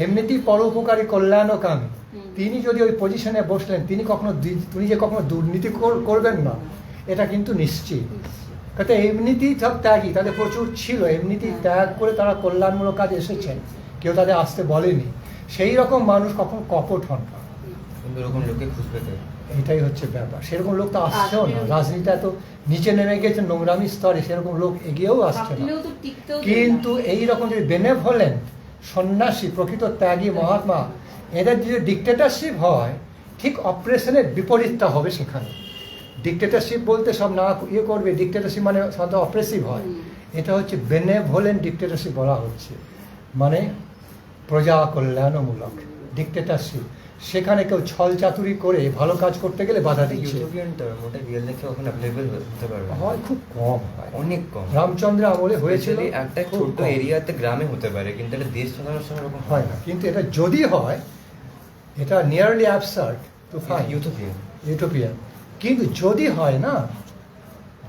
এমনিতেই পরোপকারী, কল্যাণকামী। তিনি যদি ওই পজিশনে বসলেন, তিনি যে কখনো দুর্নীতি করবেন না, এটা কিন্তু নিশ্চিত। কারণ এমনিতেই সব ত্যাগী, তাদের প্রচুর ছিল, এমনিতেই ত্যাগ করে তারা কল্যাণমূলক কাজে এসেছেন, কেউ তাদের আসতে বলেনি। সেই রকম মানুষ কখন কপট হন না, কিন্তু এরকম লোককে খুঁজবে তো। এটাই হচ্ছে ব্যাপার। সেরকম লোক তো আসছেও না, রাজনীতিটা এত নিচে নেমে গেছে নোংরামি স্তরে, সেরকম লোক এগিয়েও আসছে না। কিন্তু এইরকম যদি বেনেভোলেন্ট সন্ন্যাসী, প্রকৃত ত্যাগী মহাত্মা, এদের যদি ডিক্টেটরশিপ হয়, ঠিক অপারেশনের বিপরীতটা হবে সেখানে। ডিক্টেটরশিপ বলতে সব না করবে, ডিক্টেটরশিপ মানে সাধারণত অপ্রেসিভ হয়। এটা হচ্ছে বেনেভোলেন্ট ডিক্টেটরশিপ বলা হচ্ছে, মানে প্রজা কল্যাণমূলক ডিক্টেটরশিপ। সেখানে কেউ ছল চাতুরি করে ভালো কাজ করতে গেলে বাধা দিচ্ছে। ইউটোপিয়ান টার্ম, ওটা রিয়েল লাইফে ওখানে অ্যাপ্লিকেবল হতে পারবে হয়, খুব কম হয়, অনেক কম। রামচন্দ্র আমলে হয়েছিল, একটা ছোট এরিয়াতে, গ্রামে হতে পারে, কিন্তু এটা দেশ চালানোর সময় এরকম হয় না। কিন্তু এটা যদি হয়, এটা nearly absurd to find utopian. কিন্তু যদি হয় না,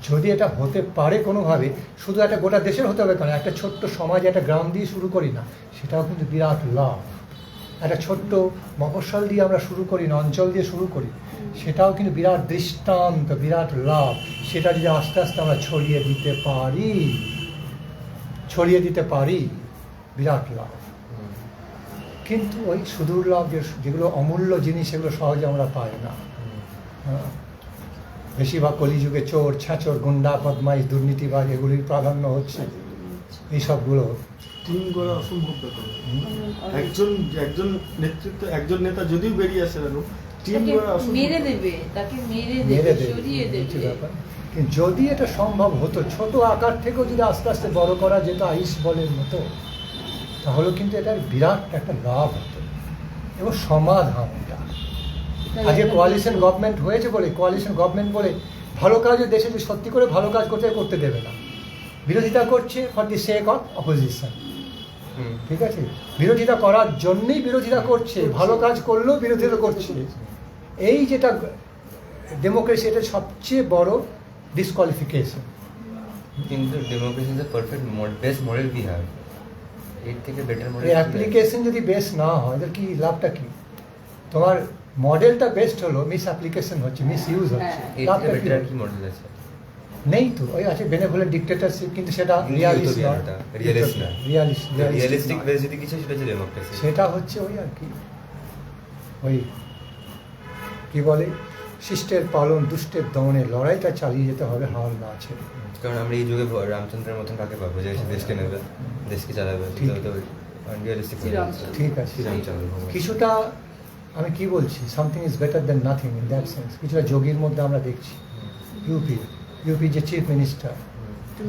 যদি এটা হতে পারে কোনোভাবে, শুধু একটা গোটা দেশের হতে হবে কেন, একটা ছোট্ট সমাজ, একটা গ্রাম দিয়ে শুরু করি না, সেটাও কিন্তু বিরাট লাভ। একটা ছোট্ট মফস্বল দিয়ে আমরা শুরু করি না, অঞ্চল দিয়ে শুরু করি, সেটাও কিন্তু বিরাট দৃষ্টান্ত, বিরাট লাভ। সেটা যদি আস্তে আস্তে আমরা ছড়িয়ে দিতে পারি, বিরাট লাভ। কিন্তু ওই সুদূর লাভ, যেগুলো অমূল্য জিনিস, সেগুলো সহজে আমরা পাই না। বেশিরভাগ কলিযুগে চোর, ছাঁচর, গুন্ডা, বদমাইশ, দুর্নীতিবাজ, এগুলির প্রাধান্য হচ্ছে। এই সবগুলো টিম করা অসম্ভব ব্যাপার। একজন একজন নেতা যদিও বেরিয়ে আসে না, টিম তাকে করা অসম্ভব মেরে ব্যাপার। দেবে, তাকে মেরে মেরে দেবে, দেবে সরিয়ে কিছু দেবে। ব্যাপার। কিন্তু যদি এটা সম্ভব হতো, ছোট আকার থেকেও যদি আস্তে আস্তে বড় করা যেত আইস বলের মতো, তাহলে কিন্তু এটার বিরাট একটা লাভ হতো এবং সমাধান এটা। আজকে কোয়ালিশন গভর্নমেন্ট হয়েছে বলে, কোয়ালিশন গভর্নমেন্ট বলে ভালো কাজও দেশে যে সত্যি করে ভালো কাজ করতে দেবে না, বিরোধিতা করছে for the sake of opposition. ঠিক আছে, বিরোধিতা করার জন্যই বিরোধিতা করছে, ভালো কাজ করলেও বিরোধিতা করছে। এই যেটা ডেমোক্রেসি, এটা সবচেয়ে বড় ডিসকোয়ালিফিকেশন। কিন্তু democracy is perfect best model we have. এর থেকে বেটার মডেল এই অ্যাপ্লিকেশন যদি বেস না হয় তাহলে কি লাভটা কি? তোমার মডেলটা বেস্ট হলো, মিস অ্যাপ্লিকেশন হচ্ছে, মিস ইউজ হচ্ছে, এর থেকে লাভটা কি বেটার হলো? কি মডেল আছে? নেই তো। ওই আছে বেনেভোলেন্ট ডিক্টেটরশিপ, কিন্তু সেটা কিন্তু রিয়ালিস্ট ইউটোপিয়ান নয়, ওটা, realist না। রিয়েলিস্টিক নয়। ওয়ে যদি কিছু সেটা হচ্ছে ডেমোক্রেসি। সেটা হচ্ছে ওই আর কি, ওই কি বলে, শিষ্টের পালন দুষ্টের দমনে লড়াইটা চালিয়ে যেতে হবে, হাল না ছেড়ে। কারণ আমরা এই যুগে রামচন্দ্রের মতন কাকে পাবো যে এসে দেশকে নেবে, দেশকে চালাবে? ঠিক। তো আনরিয়ালিস্টিক শ্রীরামচন্দ্র। ঠিক আছে, শ্রীরামচন্দ্র ভগবান। কিছুটা আমি কি বলছি, something is better then nothing in that sense. কিছুটা যোগীর মধ্যে আমরা দেখছি, ইউপি যে চিফ মিনিস্টার,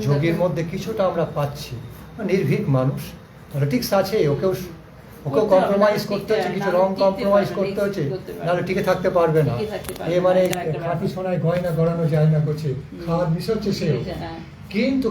যোগীর মধ্যে কিছুটা আমরা পাচ্ছি। নির্ভীক মানুষ, পলিটিক্স আছে, ওকেও করতে হবে, কম্প্রোমাইজ না, করতে হচ্ছে, টিকে- কিছু না, রং টিকতে কম্প্রোমাইজ পারবে না, করতে হচ্ছে, করতে পারবে নাহলে টিকে থাকতে পারবে না। টিকে থাকতে পারবে এ মানে না, এটা একটা খাঁটি ব্যাপার। সোনায় গয়না গড়ানো যায় না করছে, খাওয়ার মিশচ্ছে সেও, হ্যাঁ। কিন্তু